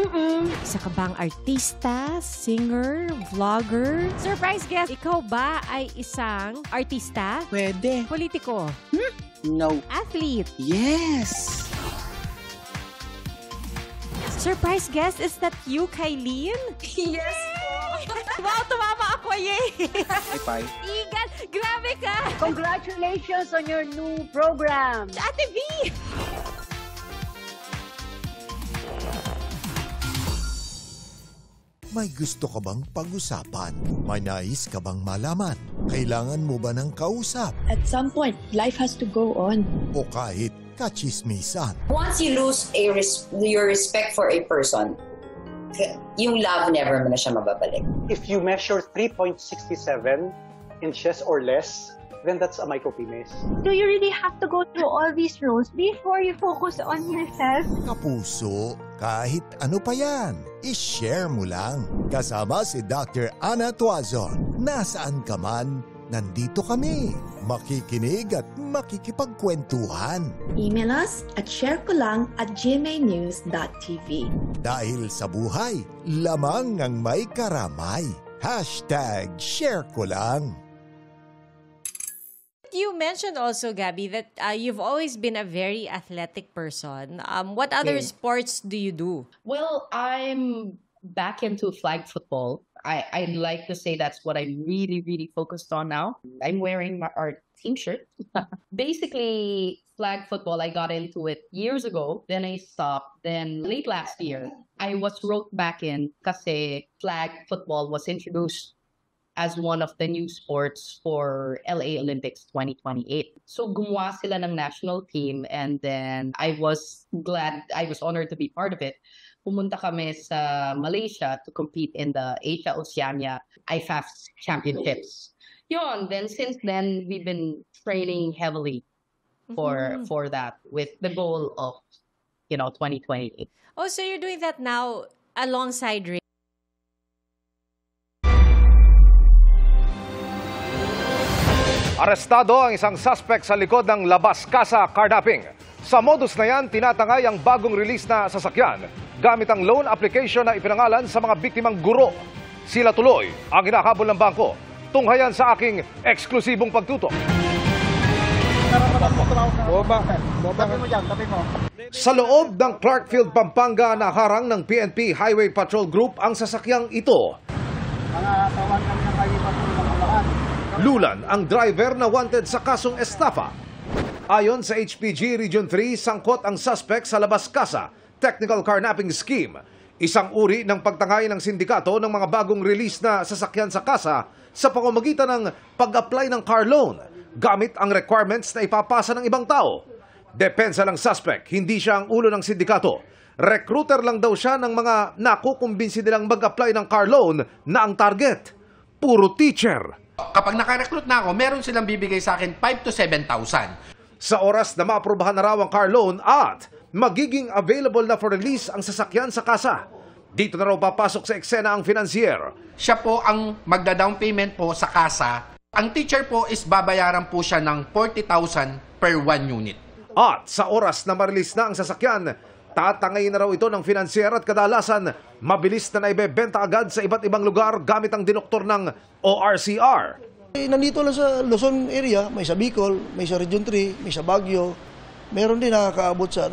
Isa ka bang artista, singer, vlogger? Surprise guest, ikaw ba ay isang artista? Pwede. Politiko? No. Athlete? Yes! Surprise guest, is that you, Kylene? Yes po! Wow, tumama ako, yay! Bye. Igan, grabe ka! Congratulations on your new program! Ate V! May gusto ka bang pag-usapan? May nais ka bang malaman? Kailangan mo ba ng kausap? At some point, life has to go on. O kahit kachismisan? Once you lose your respect for a person, yung love never mo na siya mababalik. If you measure 3.67 inches or less, then that's a micropenis. Do you really have to go through all these rules before you focus on yourself? Kapuso, kahit ano pa yan, i-share mo lang. Kasama si Dr. Ana Tuazon. Nasaan ka man, nandito kami. Makikinig at makikipagkwentuhan. Email us at sharekolang@gmanews.tv. Dahil sa buhay, lamang ang may karamay. #ShareKolang. You mentioned also, Gabby, that you've always been a very athletic person. What other sports do you do? Well, I'm back into flag football. I'd like to say that's what I'm really, really focused on now. I'm wearing our team shirt. Basically, flag football, I got into it years ago. Then I stopped. Then late last year, I was roped back in kasi flag football was introduced as one of the new sports for LA Olympics 2028. So gumawa sila ng national team, and then I was honored to be part of it. Pumunta kami sa Malaysia to compete in the Asia Oceania IFAF Championships. Yun, then since then we've been training heavily for that with the goal of 2028. Oh, so you're doing that now alongside Arestado ang isang suspect sa likod ng Labas Casa carnapping. Sa modus na yan, tinatangay ang bagong release na sasakyan gamit ang loan application na ipinangalan sa mga biktimang guro. Sila tuloy ang hinahabol ng bangko. Tunghayan sa aking eksklusibong pagtutok. Sa loob ng Clarkfield, Pampanga, naharang ng PNP Highway Patrol Group ang sasakyang ito. Lulan ang driver na wanted sa kasong estafa. Ayon sa HPG Region 3, sangkot ang suspect sa Labas Casa Technical Carnapping Scheme, isang uri ng pagtangay ng sindikato ng mga bagong release na sasakyan sa kasa sa pamamagitan ng pag-apply ng car loan gamit ang requirements na ipapasa ng ibang tao. Depensa ng suspect, hindi siya ang ulo ng sindikato. Recruiter lang daw siya ng mga nakukumbinsi nilang mag-apply ng car loan na ang target. Puro teacher. Kapag naka-recruit na ako, meron silang bibigay sa akin 5,000 to 7,000. Sa oras na maaprubahan na raw ang car loan at magiging available na for release ang sasakyan sa kasa, dito na raw papasok sa eksena ang financier. Siya po ang magda-down payment po sa kasa. Ang teacher po is babayaran po siya ng 40,000 per 1 unit. At sa oras na ma-release na ang sasakyan, tatangayin na raw ito ng financier at kadalasan mabilis na naibebenta agad sa iba't ibang lugar gamit ang dinoktor ng ORCR. Nandito lang sa Luzon area, may sa Bicol, may sa Region 3, may sa Baguio. Meron din nakakaabot sa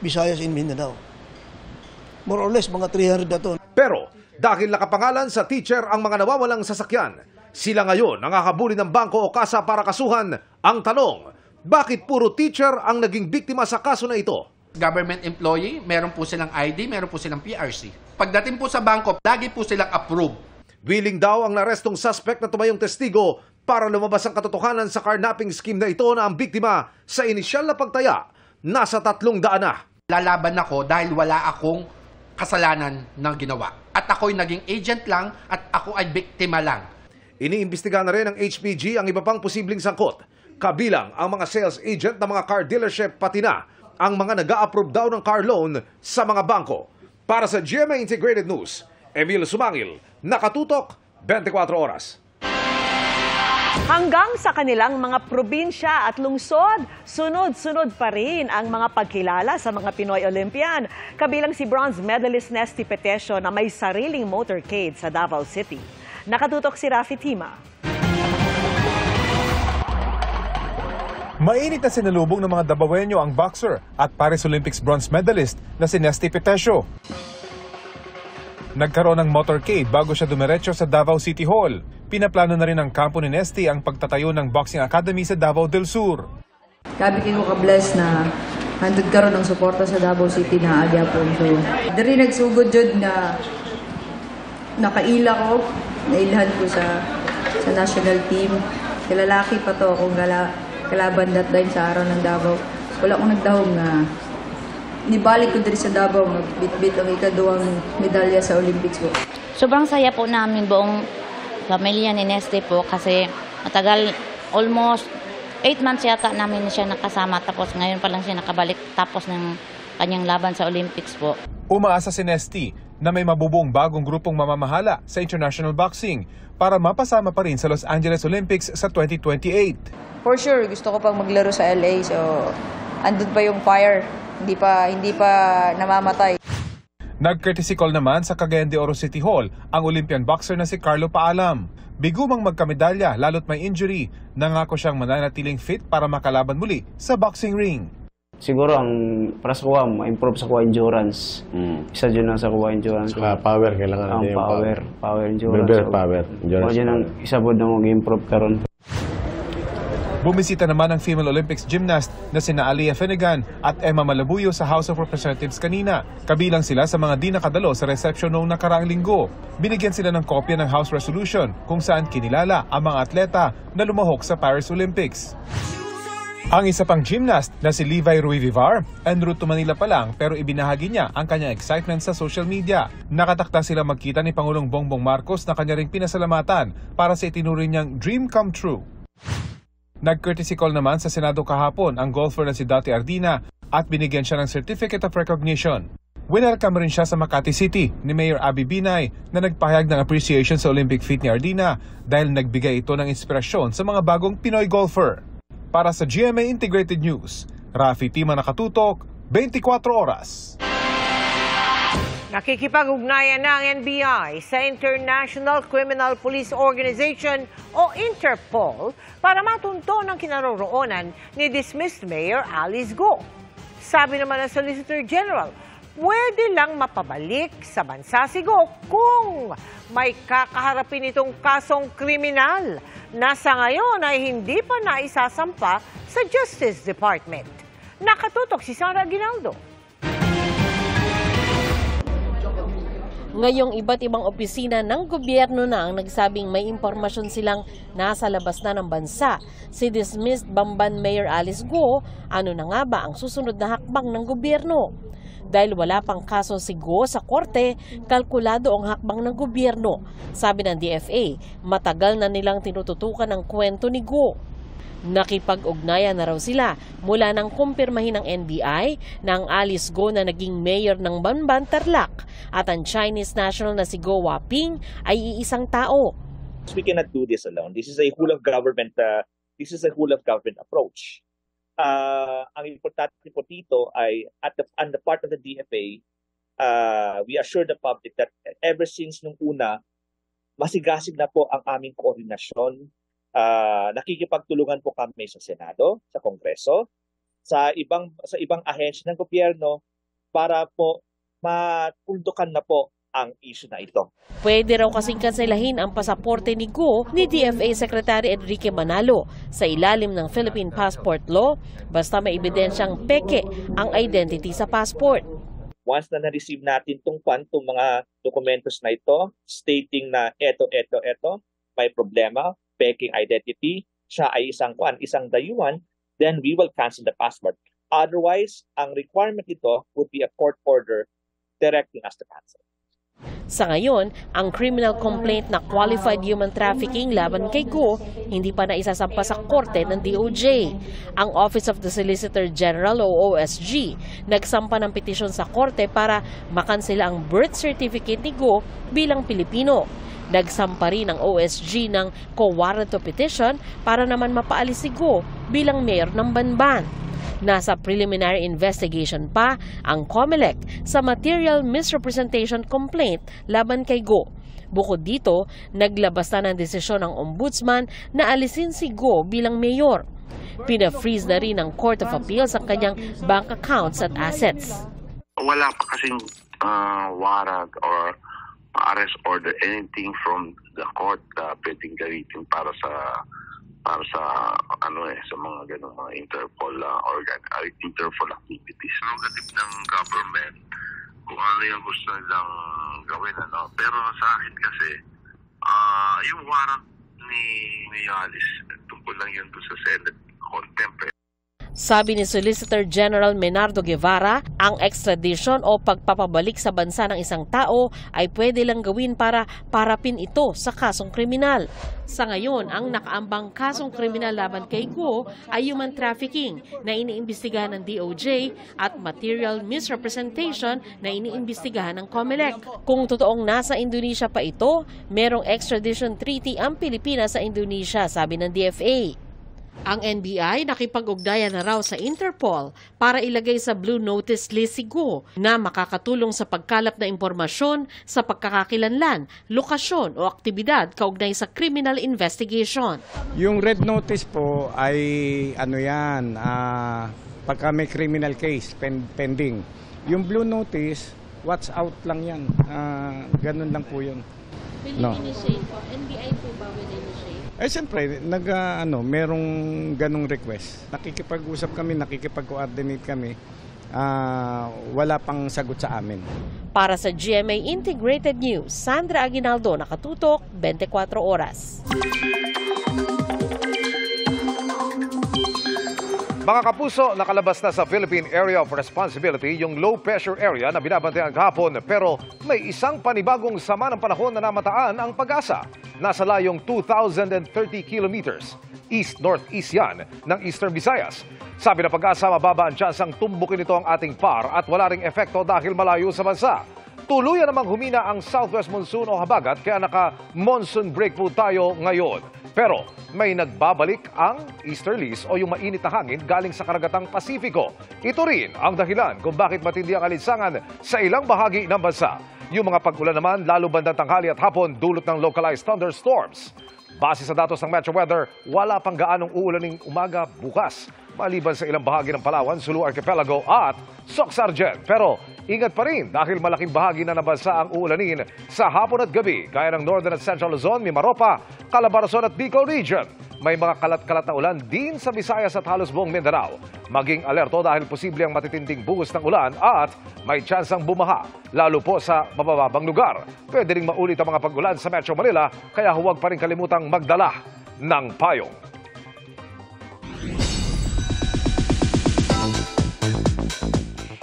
Visayas and Mindanao. More or less, mga 300 na to. Pero dahil nakapangalan sa teacher ang mga nawawalang sasakyan, sila ngayon nangahabulin ng bangko o kasa para kasuhan. Ang tanong, bakit puro teacher ang naging biktima sa kaso na ito? Government employee, meron po silang ID, meron po silang PRC. Pagdating po sa bangko, lagi po silang approved. Willing daw ang narestong suspect na tumayong testigo para lumabas ang katotohanan sa carnapping scheme na ito na ang biktima sa inisyal na pagtaya nasa 300 na. Lalaban ako dahil wala akong kasalanan na ginawa. At ako'y naging agent lang at ako ay biktima lang. Iniimbestiga na rin ng HPG ang iba pang posibleng sangkot. Kabilang ang mga sales agent ng mga car dealership pati na ang mga nag-a-approve daw ng car loan sa mga bangko. Para sa GMA Integrated News, Emil Sumangil, nakatutok 24 oras. Hanggang sa kanilang mga probinsya at lungsod, sunod-sunod pa rin ang mga pagkilala sa mga Pinoy Olympian. Kabilang si bronze medalist Nesty Petesio na may sariling motorcade sa Davao City. Nakatutok si Rafi Tima. Mainit na sinalubong ng mga Davaoenyo ang boxer at Paris Olympics bronze medalist na si Nesty Petesio. Nagkaroon ng motorcade bago siya dumiretso sa Davao City Hall. Pinaplano na rin ng kampo ni Nesty ang pagtatayo ng Boxing Academy sa Davao del Sur. Grabe kayo ka-bless na handod karon ng suporta sa Davao City na agyapon. So, dari nagsugod jud na nakaila ko, nailhan ko sa national team. Lalaki pa to akong kalaban that time sa araw ng Davao. Wala akong nagdahong na nibalik ko diri sa Davao, magbitbit ang ikaduhang medalya sa Olympics po. Sobrang saya po namin buong pamilya ni Nesty po kasi matagal, almost 8 months yata namin siya nakasama tapos ngayon pa lang siya nakabalik tapos ng kanyang laban sa Olympics po. Umaasa si Nesty na may mabubuong bagong grupong mamamahala sa international boxing para mapasama pa rin sa Los Angeles Olympics sa 2028. For sure, gusto ko pang maglaro sa LA, so andun pa yung fire, hindi pa namamatay. Nag-courtesy call naman sa Cagayan de Oro City Hall ang Olympian boxer na si Carlo Paalam. Bigumang magkamedalya lalo't may injury, nangako siyang mananatiling fit para makalaban muli sa boxing ring. Siguro ang para sa kuha, ma-improve sa kuha endurance. Isa dyan lang sa kuha endurance. Power, kailangan natin yung power endurance. Power, endurance. Dyan ang isa po na mag-improve karon. Bumisita naman ang female Olympics gymnast na sina Aliyah Finnegan at Emma Malabuyo sa House of Representatives kanina. Kabilang sila sa mga di nakadalo sa reception noong nakaraang linggo. Binigyan sila ng kopya ng House Resolution kung saan kinilala ang mga atleta na lumahok sa Paris Olympics. Ang isa pang gymnast na si Levi Rui Vivar, en route to Manila pa lang pero ibinahagi niya ang kanyang excitement sa social media. Nakatakda sila magkita ni Pangulong Bongbong Marcos na kanya ring pinasalamatan para sa itinuring niyang dream come true. Nag-courtesy call naman sa Senado kahapon ang golfer na si Dati Ardina at binigyan siya ng Certificate of Recognition. Winelcome rin siya sa Makati City ni Mayor Abby Binay na nagpahayag ng appreciation sa Olympic feat ni Ardina dahil nagbigay ito ng inspirasyon sa mga bagong Pinoy golfer. Para sa GMA Integrated News, Rafi Tima nakatutok, 24 oras. Nakikipag-ugnayan ng NBI sa International Criminal Police Organization o Interpol para matunto ng kinaroroonan ni dismissed Mayor Alice Go. Sabi naman ng Solicitor General, pwede lang mapabalik sa bansa si Go kung may kakaharapin itong kasong kriminal na sa ngayon ay hindi pa naisasampa sa Justice Department. Nakatutok si Sara Aguinaldo. Ngayong iba't ibang opisina ng gobyerno na ang nagsabing may impormasyon silang nasa labas na ng bansa. Si dismissed Bamban Mayor Alice Go, ano na nga ba ang susunod na hakbang ng gobyerno? Dahil wala pang kaso si Go sa korte, kalkulado ang hakbang ng gobyerno. Sabi ng DFA, matagal na nilang tinututukan ang kwento ni Go. Nakipag-ugnayan na raw sila mula nang kumpirmahin ng NBI na ang Alice Go na naging mayor ng Banban, Tarlac at ang Chinese national na si Go Waping ay iisang tao. We cannot do this alone. This is a whole of government approach. Ang importante po dito ay on the part of the DFA, we assure the public that ever since nung una, masigasig na po ang aming koordinasyon. Nakikipagtulungan po kami sa Senado, sa Kongreso, sa ibang ahensya ng gobyerno para po mapundukan na po ang issue na ito. Pwede raw kasing kanselahin ang pasaporte ni Go ni DFA Secretary Enrique Manalo sa ilalim ng Philippine Passport Law basta may ebidensyang peke ang identity sa passport. Once na na-receive natin itong mga dokumentos na ito stating na eto, may problema, peking identity, siya ay isang dayuhan, then we will cancel the passport. Otherwise, ang requirement nito would be a court order directing us to cancel. Sa ngayon, ang criminal complaint na qualified human trafficking laban kay Go hindi pa naisasampa sa korte ng DOJ. Ang Office of the Solicitor General o OSG nagsampa ng petisyon sa korte para makansela ang birth certificate ni Go bilang Pilipino. Nagsampa rin ang OSG ng co-warrant of petition para naman mapaalis si Go bilang mayor ng Banban. Nasa preliminary investigation pa ang COMELEC sa material misrepresentation complaint laban kay Go. Bukod dito, naglabas na ng desisyon ng ombudsman na alisin si Go bilang mayor. Pina-freeze na rin ng Court of Appeals ang kanyang bank accounts at assets. Wala pa kasing warrant or arrest order, anything from the court pwedeng gamitin para sa mga ganung mga Interpol Interpol activities. Prerogative ng government kung ano yung gusto nilang gawin, ano. Pero sa akin kasi, yung warrant ni Alice, tungkol lang yun doon sa Senate contempt. Sabi ni Solicitor General Menardo Guevara, ang extradition o pagpapabalik sa bansa ng isang tao ay pwede lang gawin para parapin ito sa kasong kriminal. Sa ngayon, ang nakaambang kasong kriminal laban kay Guo ay human trafficking na iniimbestigahan ng DOJ at material misrepresentation na iniimbestigahan ng COMELEC. Kung totoong nasa Indonesia pa ito, merong extradition treaty ang Pilipinas sa Indonesia, sabi ng DFA. Ang NBI nakipag-ugnayan na raw sa Interpol para ilagay sa Blue Notice list si Guo na makakatulong sa pagkalap na impormasyon sa pagkakakilanlan, lokasyon o aktibidad kaugnay sa criminal investigation. Yung Red Notice po ay pagka may criminal case pending. Yung Blue Notice, watch out lang yan. Ganun lang po yun. Will initiate po? NBI po ba will initiate? Siyempre, merong ganong request. Nakikipag-usap kami, nakikipag-coordinate kami. Wala pang sagot sa amin. Para sa GMA Integrated News, Sandra Aguinaldo, nakatutok, 24 oras. Mga kapuso, nakalabas na sa Philippine Area of Responsibility yung low pressure area na binabantayan kahapon, pero may isang panibagong sama ng panahon na namataan ang Pag-asa. Nasa layong 2,030 kilometers east-northeast yan ng Eastern Visayas. Sabi ng Pag-asa, mababa ang tsansang tumbukin ito ang ating PAR at wala ring epekto dahil malayo sa bansa. Tuluyan namang humina ang southwest monsoon o habagat kaya naka-monsoon break po tayo ngayon. Pero may nagbabalik ang easterlies o yung mainit na hangin galing sa karagatang Pasifiko. Ito rin ang dahilan kung bakit matindi ang alinsangan sa ilang bahagi ng bansa. Yung mga pag-ulan naman, lalo bandang tanghali at hapon, dulot ng localized thunderstorms. Base sa datos ng Metro Weather, wala pang gaanong uulaning umaga bukas, maliban sa ilang bahagi ng Palawan, Sulu Archipelago at Soc-Sargent. Pero ingat pa rin dahil malaking bahagi na ng bansa ang uulanin sa hapon at gabi, gaya ng Northern at Central Luzon, Mimaropa, Calabarzon at Bicol Region. May mga kalat-kalat na ulan din sa Visayas at halos buong Mindanao. Maging alerto dahil posible ang matitinding buhos ng ulan at may tsansang bumaha, lalo po sa mabababang lugar. Pwede ring maulit ang mga pag-ulan sa Metro Manila, kaya huwag pa rin kalimutang magdala ng payong.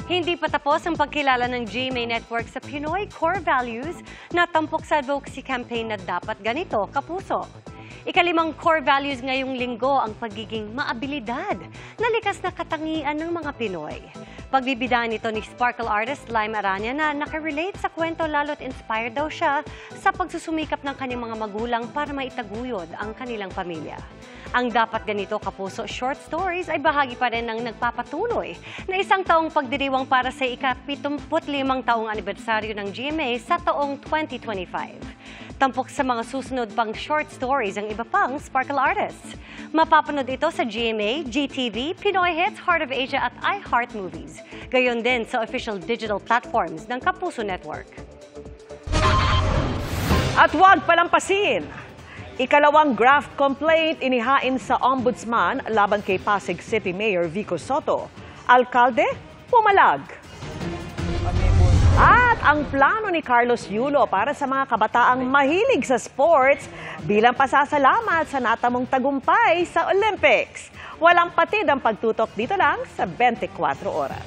Hindi pa tapos ang pagkilala ng GMA Network sa Pinoy core values na tampok sa advocacy campaign na dapat ganito, kapuso. Ika-5 core values ngayong linggo ang pagiging maabilidad na likas na katangian ng mga Pinoy. Pagbibidaan nito ni sparkle artist Lime Aranya na nakarelate sa kwento lalo't inspired daw siya sa pagsusumikap ng kanyang mga magulang para maitaguyod ang kanilang pamilya. Ang dapat ganito, kapuso, short stories ay bahagi pa rin ng nagpapatuloy na isang taong pagdiriwang para sa ika-75 taong anibersaryo ng GMA sa taong 2025. Tampok sa mga susunod pang short stories ang iba pang sparkle artists. Mapapanood ito sa GMA, GTV, Pinoy Hits, Heart of Asia at iHeart Movies. Gayon din sa official digital platforms ng Kapuso Network. At huwag palampasin! Ikalawang graft complaint inihain sa Ombudsman laban kay Pasig City Mayor Vico Soto. Alkalde, pumalag. At ang plano ni Carlos Yulo para sa mga kabataang mahilig sa sports bilang pasasalamat sa natamong tagumpay sa Olympics. Walang patid ang pagtutok dito lang sa 24 oras.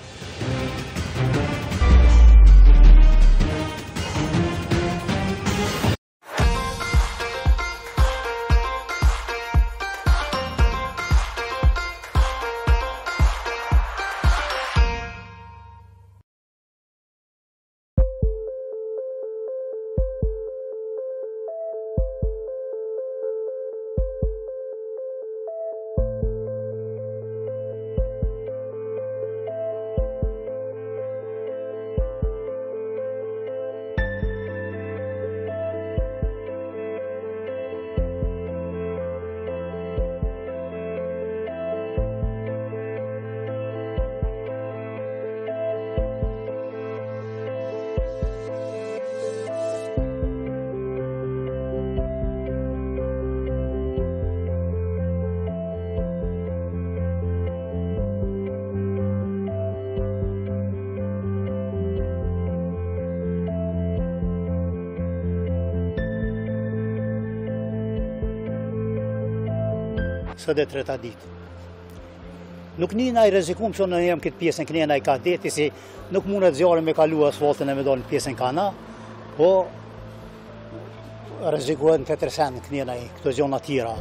së dhe treta ditë. Nuk nina i rezikum që në jem këtë pjesën kënjena i ka deti, si nuk mundet zjarë me kalu asfaltën e me dalë në pjesën kana, po rezikuhet në të tërsen kënjena i këto zjona tjera.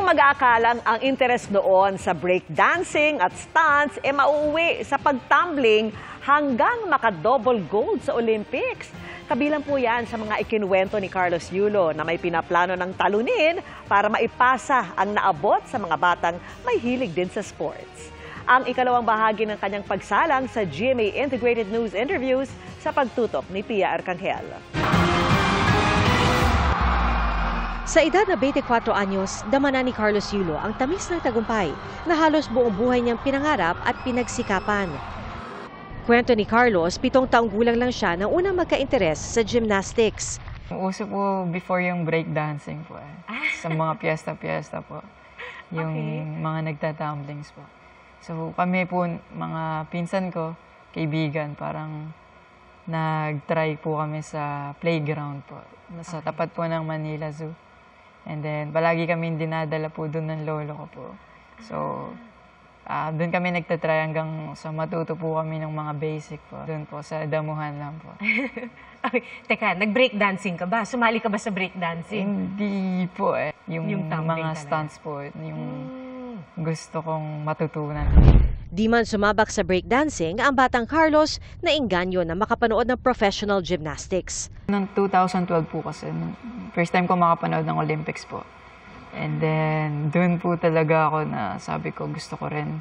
mag-aakalang ang interest noon sa breakdancing at stunts mauuwi sa pagtumbling hanggang maka-double gold sa Olympics. Kabilang po yan sa mga ikinuwento ni Carlos Yulo na may pinaplano ng talunin para maipasa ang naabot sa mga batang may hilig din sa sports. Ang ikalawang bahagi ng kanyang pagsalang sa GMA Integrated News Interviews sa pagtutok ni Pia Arcangel. Sa edad na 24 anyos, dama na ni Carlos Yulo ang tamis ng tagumpay na halos buong buhay niyang pinangarap at pinagsikapan. Kwento ni Carlos, 7 taong gulang lang siya nang unang magka-interes sa gymnastics. Uso po before yung breakdancing po. Sa mga piyesta-piyesta po. Yung mga nagtatumblings po. So kami po, mga pinsan ko, kaibigan, parang nag-try po kami sa playground po. Sa tapat po ng Manila Zoo. And then, palagi kami dinadala po doon ng lolo ko po. So, doon kami nagtatry hanggang sa matuto po kami ng mga basic po. Doon po, sa damuhan lang po. Okay. Teka, nag-breakdancing ka ba? Sumali ka ba sa breakdancing? Hindi po eh. Yung mga stunts po, yung gusto kong matutunan. Di man sumabak sa breakdancing, ang batang Carlos nainganyo na makapanood ng professional gymnastics. Noong 2012 po kasi, first time ko makapanood ng Olympics po. And then, doon po talaga ako na sabi ko gusto ko rin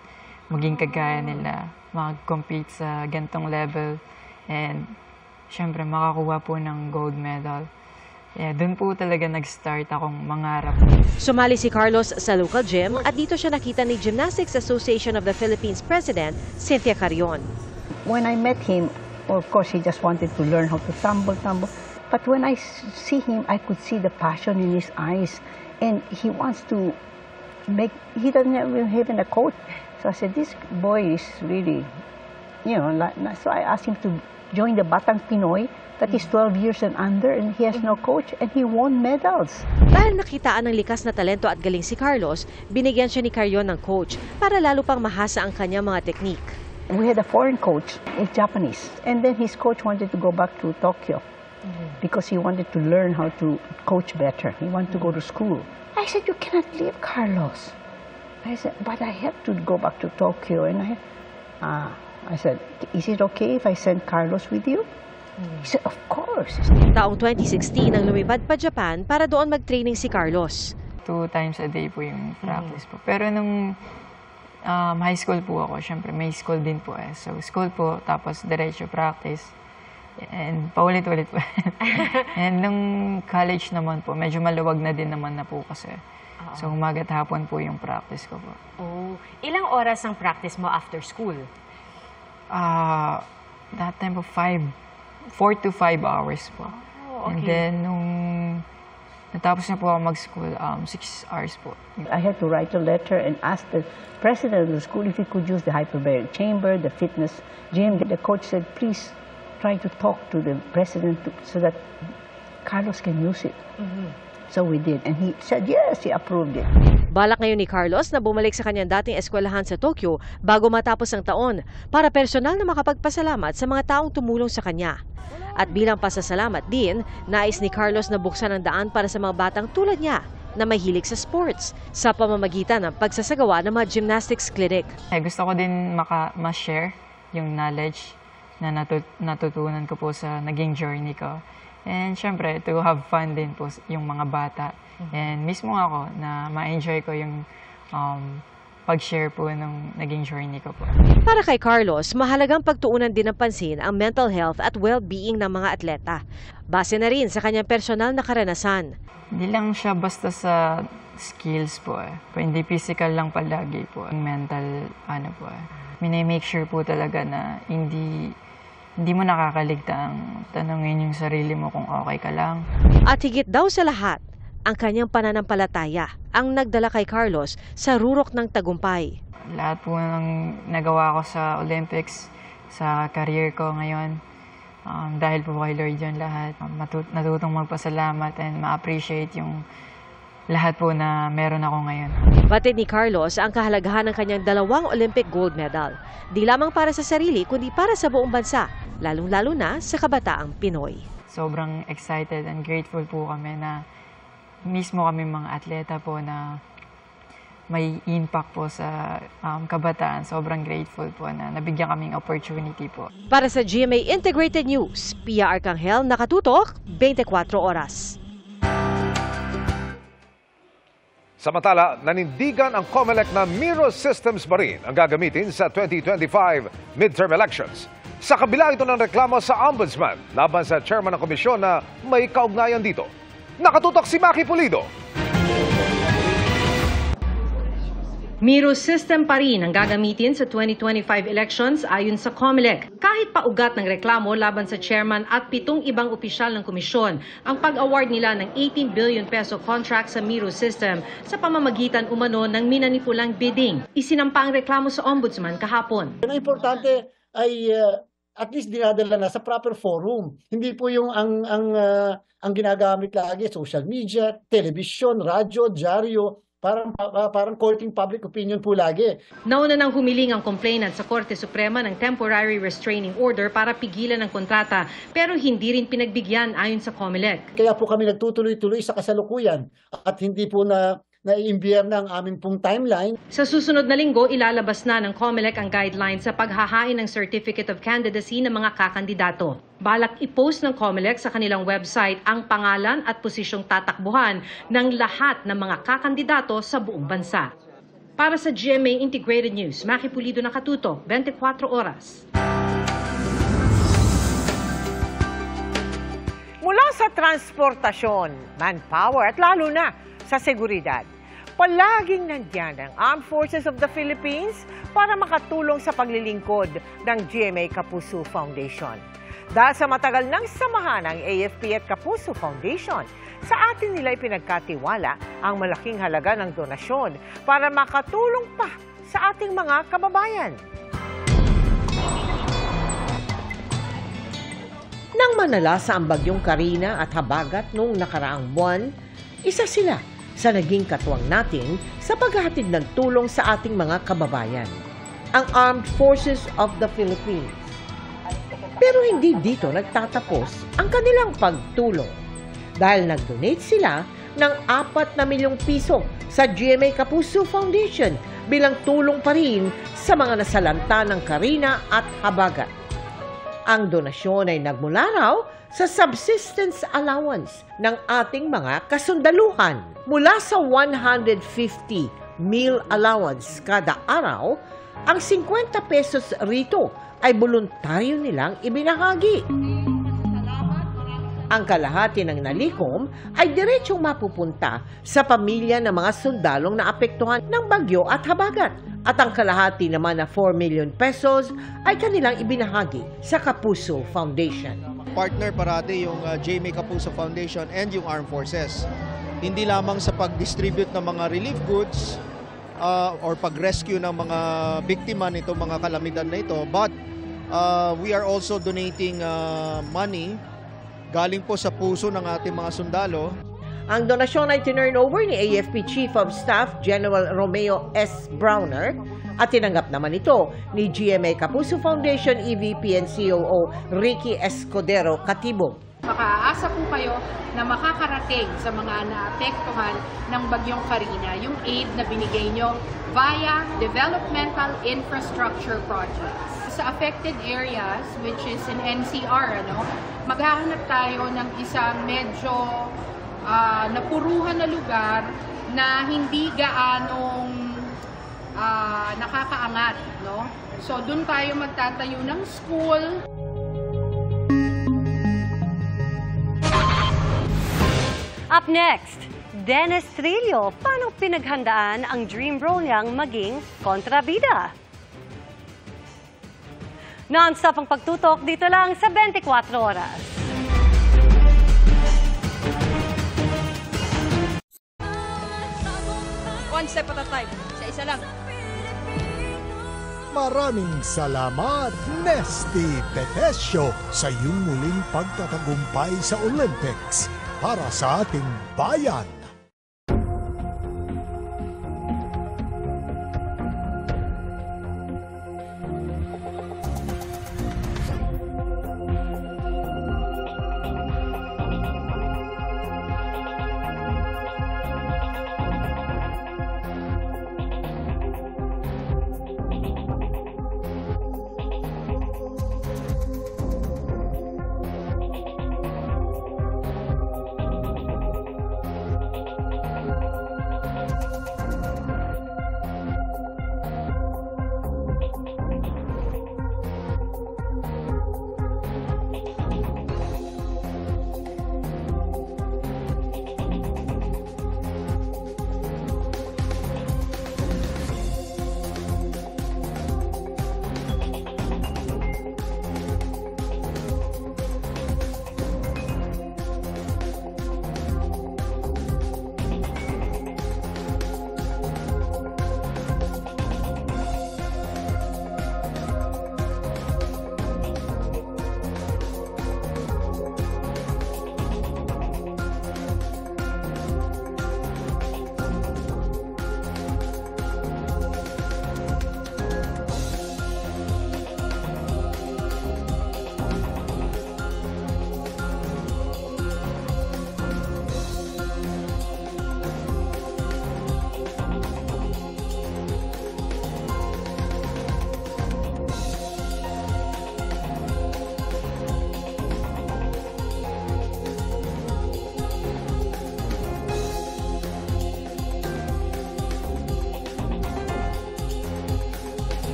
maging kagaya nila, mag-compete sa gantong level. And syempre, makakuha po ng gold medal. Yeah, doon po talaga nag-start akong mangarap. Sumali si Carlos sa local gym at dito siya nakita ni Gymnastics Association of the Philippines President, Cynthia Carrion. When I met him, of course, he just wanted to learn how to tumble. But when I see him, I could see the passion in his eyes. And he wants to he doesn't have a coach. So I said, this boy is really, so I asked him to join the Batang Pinoy. That is 12 years and under, and he has no coach, and he won medals. Dahil nakitaan ng likas na talento at galing si Carlos, binigyan siya ni Carrion ng coach para lalo pang mahasa ang kanyang mga teknik. We had a foreign coach, a Japanese, and then his coach wanted to go back to Tokyo because he wanted to learn how to coach better. He wanted to go to school. I said, you cannot leave Carlos. I said, but I have to go back to Tokyo. And I said, is it okay if I send Carlos with you? He said, of course. Taong 2016 nang lumipad pa Japan para doon mag-training si Carlos. 2 times a day po yung practice po. Pero nung high school po ako, syempre may school din po eh. So school po, tapos diretso practice. And paulit-ulit po. And nung college naman po, medyo maluwag na din naman na po kasi. So umaga at hapon po yung practice ko po. Oh, ilang oras ang practice mo after school? That time po 4 to 5 hours po. Oh, okay. And then, nung natapos na po ako mag-school, 6 hours po. I had to write a letter and ask the president of the school if he could use the hyperbaric chamber, the fitness gym. The coach said, please try to talk to the president so that Carlos can use it. So we did. And he said, yes, he approved it. Balak ngayon ni Carlos na bumalik sa kanyang dating eskwelahan sa Tokyo bago matapos ang taon para personal na makapagpasalamat sa mga taong tumulong sa kanya. At bilang pasasalamat din, nais ni Carlos na buksan ang daan para sa mga batang tulad niya na mahilig sa sports sa pamamagitan ng pagsasagawa ng mga gymnastics clinic. Gusto ko din ma-share yung knowledge na natutunan ko po sa naging journey ko. And syempre, to have fun din po yung mga bata. And mismo ako na ma-enjoy ko yung pag-share po ng naging journey ko po. Para kay Carlos, mahalagang pagtuunan din ng pansin ang mental health at well-being ng mga atleta. Base na rin sa kanyang personal na karanasan. Hindi lang siya basta sa skills po eh. Hindi physical lang palagi po. Mental, po eh. Minimake sure po talaga na hindi mo nakakaligtaang tanungin yung sarili mo kung okay ka lang. At higit daw sa lahat, ang kanyang pananampalataya ang nagdala kay Carlos sa rurok ng tagumpay. Lahat po ng nagawa ko sa Olympics, sa career ko ngayon, dahil po kay Lord yun lahat. Natutong magpasalamat and ma-appreciate yung lahat po na meron ako ngayon. Batid ni Carlos ang kahalagahan ng kanyang 2 Olympic gold medal. Di lamang para sa sarili, kundi para sa buong bansa, lalong-lalo na sa kabataang Pinoy. Sobrang excited and grateful po kami na mismo kami mga atleta po na may impact po sa kabataan. Sobrang grateful po na nabigyan kaming opportunity po. Para sa GMA Integrated News, Pia Arcangel, nakatutok, 24 oras. Samantala, nanindigan ang COMELEC na Miro Systems pa rin ang gagamitin sa 2025 midterm elections. Sa kabila ito ng reklamo sa Ombudsman laban sa chairman ng komisyon na may kaugnayan dito. Nakatutok si Maki Pulido. Miro system pa rin ang gagamitin sa 2025 elections ayon sa COMELEC. Kahit paugat ng reklamo laban sa chairman at 7 ibang opisyal ng komisyon ang pag-award nila ng 18 billion peso contract sa Miro system sa pamamagitan umano ng minanipulang bidding. Isinampa ang reklamo sa Ombudsman kahapon. Ang importante ay at least dinadala na sa proper forum. Hindi po yung ang ginagamit lagi social media, television, radyo, dyaryo. Parang courting public opinion po lagi. Nauna nang humiling ang complainant sa Korte Suprema ng temporary restraining order para pigilan ang kontrata pero hindi rin pinagbigyan ayon sa COMELEC. Kaya po kami nagtutuloy-tuloy sa kasalukuyan at hindi po naiimbyer na ang aming pong timeline. Sa susunod na linggo, ilalabas na ng COMELEC ang guidelines sa paghahain ng Certificate of Candidacy ng mga kakandidato. Balak i-post ng COMELEC sa kanilang website ang pangalan at posisyong tatakbuhan ng lahat ng mga kakandidato sa buong bansa. Para sa GMA Integrated News, Maki Pulido, nakatutok, 24 oras. Mula sa transportasyon, manpower at lalo na sa seguridad, palaging nandyan ang Armed Forces of the Philippines para makatulong sa paglilingkod ng GMA Kapuso Foundation. Dahil sa matagal ng samahan ng AFP at Kapuso Foundation, sa atin nila ipinagkatiwala ang malaking halaga ng donasyon para makatulong pa sa ating mga kababayan. Nang manalasa ang bagyong Karina at Habagat noong nakaraang buwan, isa sila sa naging katuwang natin sa paghahatid ng tulong sa ating mga kababayan, ang Armed Forces of the Philippines. Pero hindi dito nagtatapos ang kanilang pagtulong dahil nag-donate sila ng 4 na milyong piso sa GMA Kapuso Foundation bilang tulong pa rin sa mga nasalanta ng Karina at Habagat. Ang donasyon ay nagmula raw sa subsistence allowance ng ating mga kasundaluhan. Mula sa 150 meal allowance kada araw, ang 50 pesos rito ay voluntaryo nilang ibinahagi. Ang kalahati ng nalikom ay diretsong mapupunta sa pamilya ng mga sundalong naapektuhan ng bagyo at habagat. At ang kalahati naman na 4 million pesos ay kanilang ibinahagi sa Kapuso Foundation. Partner parati yung GMA Kapuso Foundation and yung Armed Forces. Hindi lamang sa pag-distribute ng mga relief goods or pag-rescue ng mga biktima nitong mga kalamidad na ito, but we are also donating money galing po sa puso ng ating mga sundalo. Ang donasyon ay tinurn over ni AFP Chief of Staff General Romeo S. Browner at tinanggap naman ito ni GMA Kapuso Foundation EVP and COO Ricky Escudero Katibog. Makaasa po kayo na makakarating sa mga naapektuhan ng Bagyong Karina yung aid na binigay nyo via developmental infrastructure projects. Sa affected areas, which is in NCR, maghahanap tayo ng isang medyo napuruhan na lugar na hindi gaanong nakakaangat. So, doon tayo magtatayo ng school. Up next, Dennis Trillo, paano pinaghandaan ang dream role niyang maging kontrabida? Non-stop ang pagtutok dito lang sa 24 oras. One step at a time. Isa lang. Maraming salamat, Nesty Petesio, sa iyong muling pagtatagumpay sa Olympics para sa ating bayan.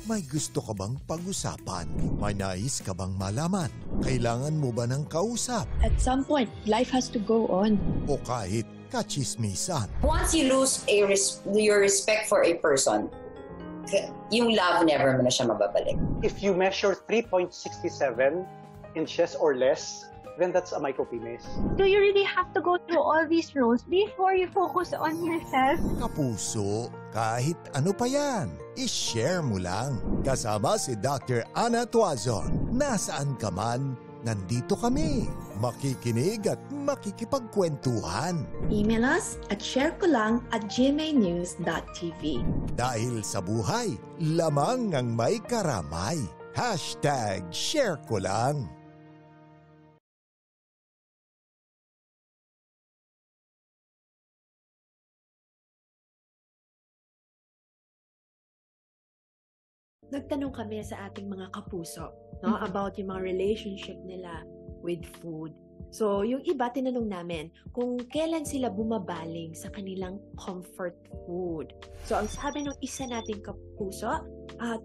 May gusto ka bang pag-usapan? May nais ka bang malaman? Kailangan mo ba ng kausap? At some point, life has to go on. O kahit kachismisan? Once you lose your respect for a person, yung love never mo na siya mababalik. If you measure 3.67 inches or less, then that's a micropenis. Do you really have to go through all these rules before you focus on yourself? Kapuso, kahit ano pa yan, i-share mo lang. Kasama si Dr. Ana Tuazon. Nasaan ka man, nandito kami. Makikinig at makikipagkwentuhan. Email us at sharekolang@gmanews.tv. Dahil sa buhay, lamang ang may karamay. #ShareKolang. Nagtanong kami sa ating mga kapuso, no, about yung mga relationship nila with food. So, yung iba tinanong namin kung kailan sila bumabaling sa kanilang comfort food. So, ang sabi ng isa nating kapuso,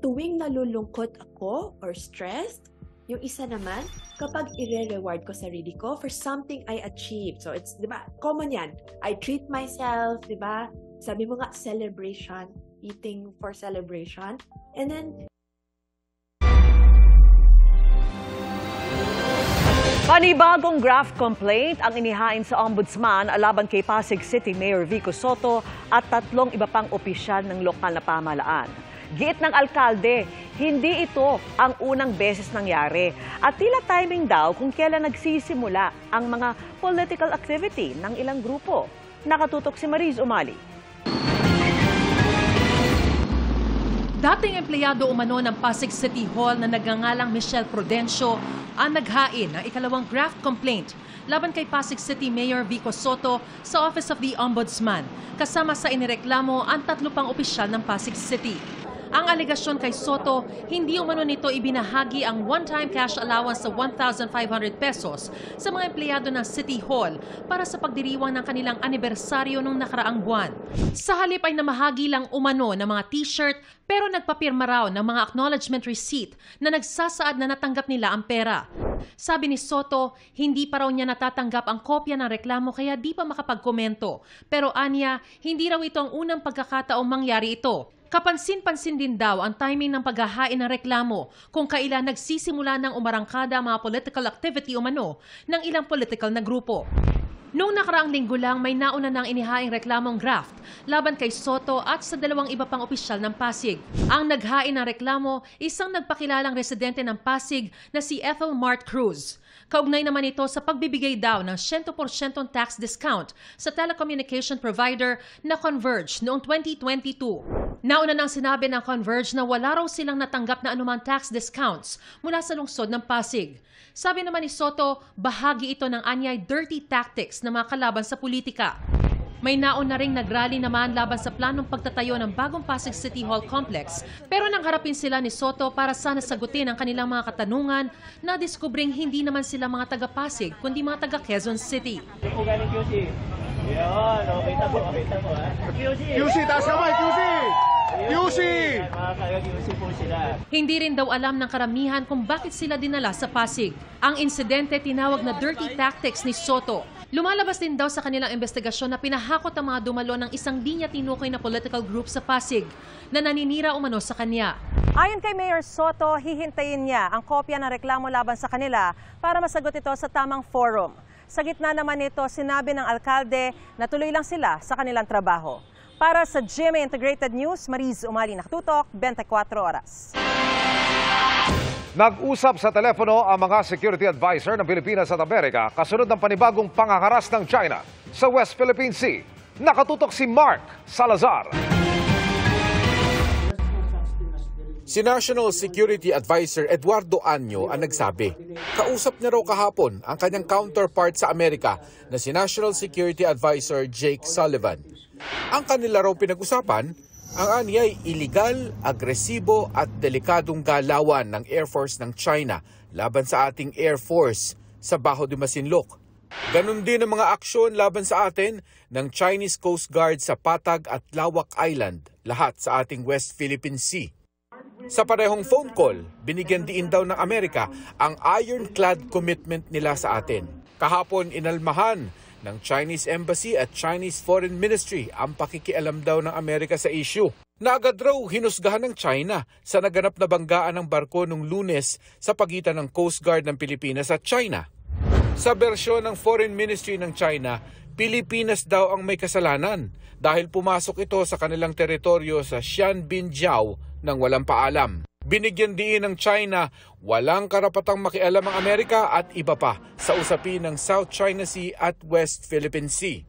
tuwing nalulungkot ako or stressed. Yung isa naman, kapag i-reward ko sarili ko for something I achieved. So, it's, di ba, common yan. I treat myself, di ba? Sabi mo nga, celebration, eating for celebration. And then, panibagong graft complaint ang inihain sa Ombudsman laban kay Pasig City Mayor Vico Sotto at 3 iba pang opisyal ng lokal na pamahalaan. Giit ng alkalde, hindi ito ang unang beses nangyari at tila timing daw kung kailan nagsisimula ang mga political activity ng ilang grupo. Nakatutok si Mariz Umali. Dating empleyado umano ng Pasig City Hall na nagngangalang Michelle Prudencio ang naghain ng ikalawang graft complaint laban kay Pasig City Mayor Vico Sotto sa Office of the Ombudsman, kasama sa inireklamo ang 3 pang opisyal ng Pasig City. Ang alegasyon kay Sotto, hindi umano nito ibinahagi ang one-time cash allowance sa 1,500 pesos sa mga empleyado ng City Hall para sa pagdiriwang ng kanilang anibersaryo noong nakaraang buwan. Sa halip ay namahagi lang umano ng mga t-shirt pero nagpapirma raw ng mga acknowledgement receipt na nagsasaad na natanggap nila ang pera. Sabi ni Sotto, hindi pa raw niya natatanggap ang kopya ng reklamo kaya di pa makapagkomento. Pero anya, hindi raw ito ang unang pagkakataong mangyari ito. Kapansin-pansin din daw ang timing ng paghahain ng reklamo kung kailan nagsisimula ng umarangkada ang mga political activity umano ng ilang political na grupo. Noong nakaraang linggo lang, may nauna ng inihaing reklamong graft laban kay Sotto at sa 2 iba pang opisyal ng Pasig. Ang naghain ng reklamo, isang nagpakilalang residente ng Pasig na si Ethel Mart Cruz. Kaugnay naman ito sa pagbibigay daw ng 100% tax discount sa telecommunication provider na Converge noong 2022. Nauna nang sinabi ng Converge na wala raw silang natanggap na anumang tax discounts mula sa lungsod ng Pasig. Sabi naman ni Sotto, bahagi ito ng anyay dirty tactics ng mga kalaban sa politika. May nauna ring nagrally naman laban sa planong pagtatayo ng bagong Pasig City Hall Complex. Pero nang harapin sila ni Sotto para sana sagutin ang kanilang mga katanungan, na-diskubring hindi naman sila mga taga-Pasig, kundi mga taga-Quezon City. QC, taas kamay, QC! QC! Hindi rin daw alam ng karamihan kung bakit sila dinala sa Pasig. Ang insidente tinawag na dirty tactics ni Sotto. Lumalabas din daw sa kanilang investigasyon na pinahakot ang mga dumalo ng isang di niya tinukoy na political group sa Pasig na naninira umano sa kanya. Ayon kay Mayor Sotto, hihintayin niya ang kopya ng reklamo laban sa kanila para masagot ito sa tamang forum. Sa gitna naman nito, sinabi ng alkalde na tuloy lang sila sa kanilang trabaho. Para sa GMA Integrated News, Mariz Umali, nakatutok, 24 oras. Nag-usap sa telepono ang mga security advisor ng Pilipinas at Amerika kasunod ng panibagong pangangaras ng China sa West Philippine Sea. Nakatutok si Mark Salazar. Si National Security Advisor Eduardo Año ang nagsabi. Kausap niya raw kahapon ang kanyang counterpart sa Amerika na si National Security Advisor Jake Sullivan. Ang kanila raw pinag-usapan, ang anyay iligal, agresibo at delikadong galawan ng Air Force ng China laban sa ating Air Force sa Bajo de Masinloc. Ganon din ang mga aksyon laban sa atin ng Chinese Coast Guard sa Patag at Lawak Island, lahat sa ating West Philippine Sea. Sa parehong phone call, binigyan diin daw ng Amerika ang ironclad commitment nila sa atin. Kahapon inalmahan ng Chinese Embassy at Chinese Foreign Ministry ang pakikialam daw ng Amerika sa issue. Naagad raw hinusgahan ng China sa naganap na banggaan ng barko nung Lunes sa pagitan ng Coast Guard ng Pilipinas at China. Sa bersyon ng Foreign Ministry ng China, Pilipinas daw ang may kasalanan dahil pumasok ito sa kanilang teritoryo sa Xianbinjiao nang walang paalam. Binigyan diin ng China walang karapatang makialam ang Amerika at iba pa sa usapin ng South China Sea at West Philippine Sea.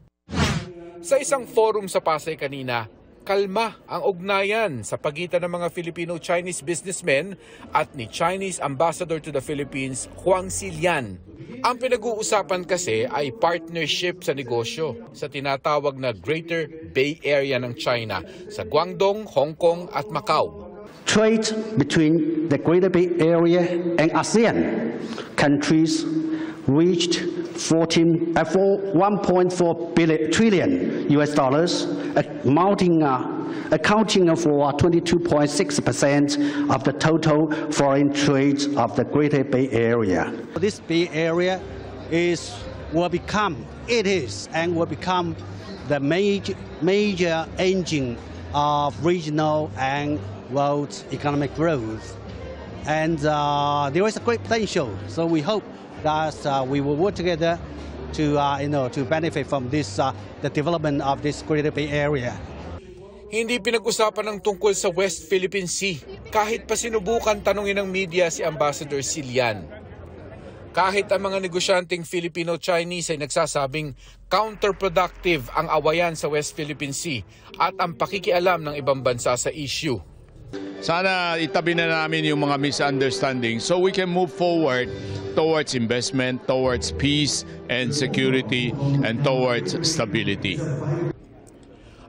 Sa isang forum sa Pasay kanina, kalma ang ugnayan sa pagitan ng mga Filipino-Chinese businessmen at ni Chinese Ambassador to the Philippines, Huang Xilian. Ang pinag-uusapan kasi ay partnership sa negosyo sa tinatawag na Greater Bay Area ng China sa Guangdong, Hong Kong at Macau. Trade between the Greater Bay Area and ASEAN countries reached 1.4 trillion US dollars, accounting for 22.6% of the total foreign trade of the Greater Bay Area. This Bay Area will become the major engine of regional and world economic growth, and there is a great potential. So we hope that we will work together to benefit from this the development of this Greater Bay Area. Hindi pinag-usapan ng tungkol sa West Philippine Sea kahit pa sinubukan tanungin ng media si Ambassador Xilian. Kahit ang mga negosyanteng Filipino-Chinese ay nagsasabing counterproductive ang awayan sa West Philippine Sea at ang pakikialam ng ibang bansa sa issue. Sana itabi na namin yung mga misunderstanding so we can move forward towards investment, towards peace and security, and towards stability.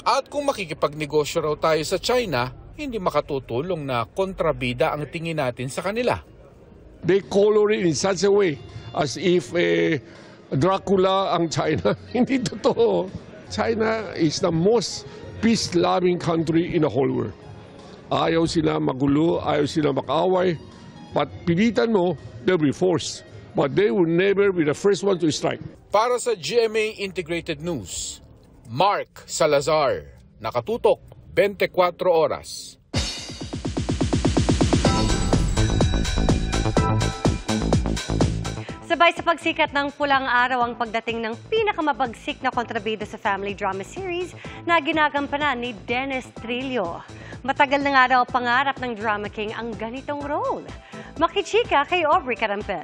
At kung makikipagnegosyo raw tayo sa China, hindi makatutulong na kontrabida ang tingin natin sa kanila. They color it in such a way as if Dracula ang China. Hindi totoo. China is the most peace-loving country in the whole world. Ayaw sila magulo, ayaw sila makaway. But pilitan mo, they'll be forced. But they will never be the first one to strike. Para sa GMA Integrated News, Mark Salazar, nakatutok 24 oras. Sabay sa pagsikat ng Pulang Araw ang pagdating ng pinakamabagsik na kontrabida sa family drama series na ginagampanan ni Dennis Trillo. Matagal na nga daw pangarap ng Drama King ang ganitong role. Makichika kay Aubrey Carampel.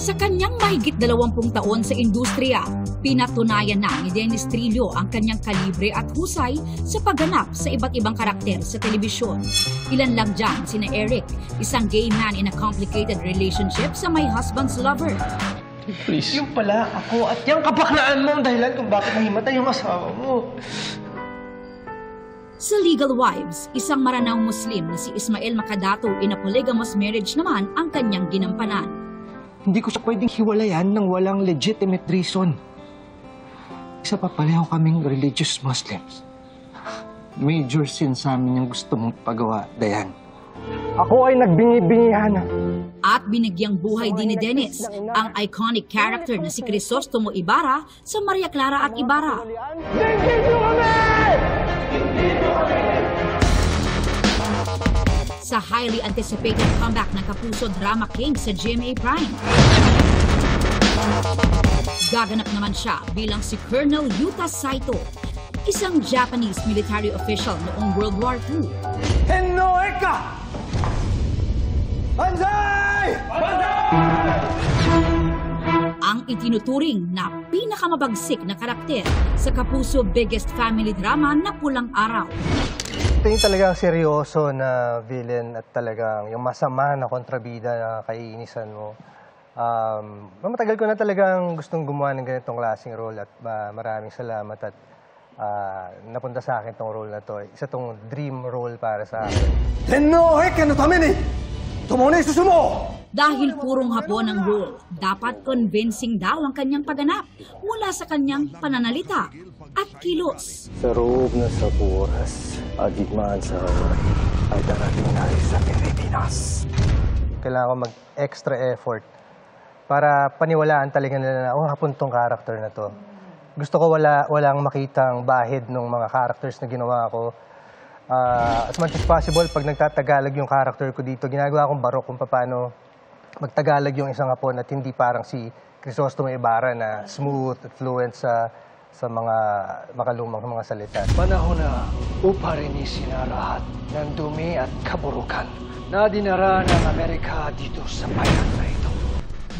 Sa kanyang mahigit 20 taon sa industriya, pinatunayan na ni Dennis Trillo ang kanyang kalibre at husay sa pagganap sa iba't ibang karakter sa telebisyon. Ilan lang dyan sina Eric, isang gay man in a complicated relationship sa My Husband's Lover. Please. Yung pala, ako at yung kapaknaan mo ang dahilan kung bakit nahimatay yung asawa mo. Sa Legal Wives, isang maranawng Muslim na si Ismael Makadato in a polygamous marriage naman ang kanyang ginampanan. Hindi ko siya pwedeng hiwalayan ng walang legitimate reason. Isa pa pareho kaming religious Muslims. Major sin sa amin yung gusto mong pagawa, Dayan. Ako ay nagbingi-bingihan. At binigyang buhay din ni Dennis ang iconic character na si Crisostomo Ibarra sa Maria Clara at Ibarra. Sa highly anticipated comeback ng Kapuso Drama King sa GMA Prime. Gaganap naman siya bilang si Colonel Yuta Saito, isang Japanese military official noong World War II. Henoeka! Banzai! Ang itinuturing na pinakamabagsik na karakter sa Kapuso biggest family drama na Pulang Araw. Ito yung talagang seryoso na villain at talagang yung masama na kontrabida na kaiinisan mo. Matagal ko na talagang gustong gumawa ng ganitong klaseng role at maraming salamat at napunta sa akin itong role na to. Isa tong dream role para sa akin. 天皇陛下のために Tumunay susumo! Dahil purong Hapon ang role, dapat convincing daw ang kanyang pagganap mula sa kanyang pananalita at kilos. Sa roob na sa oras at digmaan sa Hawaii ay darating na sa Pilipinas. Kailangan ko mag-extra effort para paniwalaan talaga nila na, hapon tong character na to. Gusto ko walang makitang bahid ng mga characters na ginawa ko. As much as possible, pag nagtatagalog yung character ko dito, ginagawa kong barok kung paano magtagalog yung isang Hapon at hindi parang si Crisostomo Ibarra na smooth at fluent sa mga makalumang mga salita. Panahon na uparinisin na lahat ng dumi at kaburukan na dinara ng Amerika dito sa bayan na ito.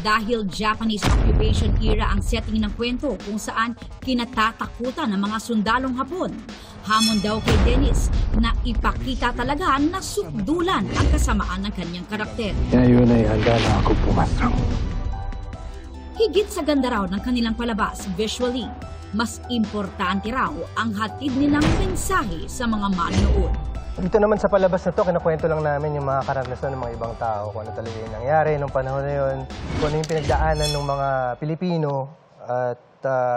Dahil Japanese occupation era ang setting ng kwento kung saan kinatatakutan ng mga sundalong Hapon. Hamon daw kay Dennis na ipakita talaga na sukdulan ang kasamaan ng kanyang karakter. Ngayon ay handa na ako pumastrang. Higit sa ganda raw ng kanilang palabas visually, mas importante raw ang hatid nilang mensahe sa mga manonood. Dito naman sa palabas na to, kinakwento lang namin yung mga karanasan ng mga ibang tao, kung ano talaga yung nangyari nung panahon na yun, kung ano yung pinagdaanan ng mga Pilipino, at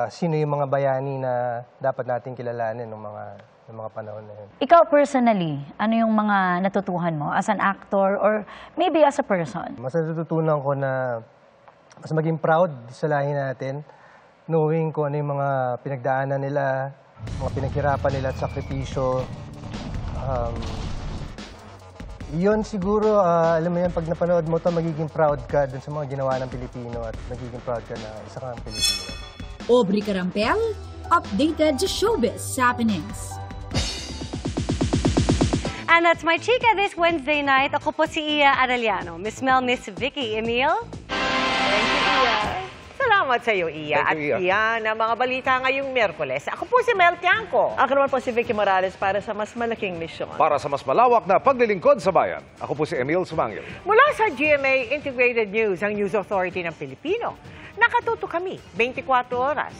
sino yung mga bayani na dapat natin kilalanin ng mga panahon na yun. Ikaw personally, ano yung mga natutuhan mo as an actor or maybe as a person? Mas natutunan ko na mas maging proud sa lahi natin, knowing kung ano yung mga pinagdaanan nila, mga pinaghirapan nila at sakripisyo. Yun siguro, alam mo yan, pag napanood mo to, magiging proud ka dun sa mga ginawa ng Pilipino at magiging proud ka na isa kang Pilipino. Aubrey Carampel, updated sa showbiz happenings. And that's my chika this Wednesday night. Ako po si Iya Arellano. Miss Mel, Miss Vicky, Emil. Thank you, Iya. Salamat sa iyo, Iya. At yan ang mga balita ngayong Miyerkules. Ako po si Mel Tiangco. Ako naman po si Vicky Morales para sa mas malaking misyon. Para sa mas malawak na paglilingkod sa bayan, ako po si Emil Sumangil. Mula sa GMA Integrated News, ang News Authority ng Pilipino. Nakatuto kami 24 oras.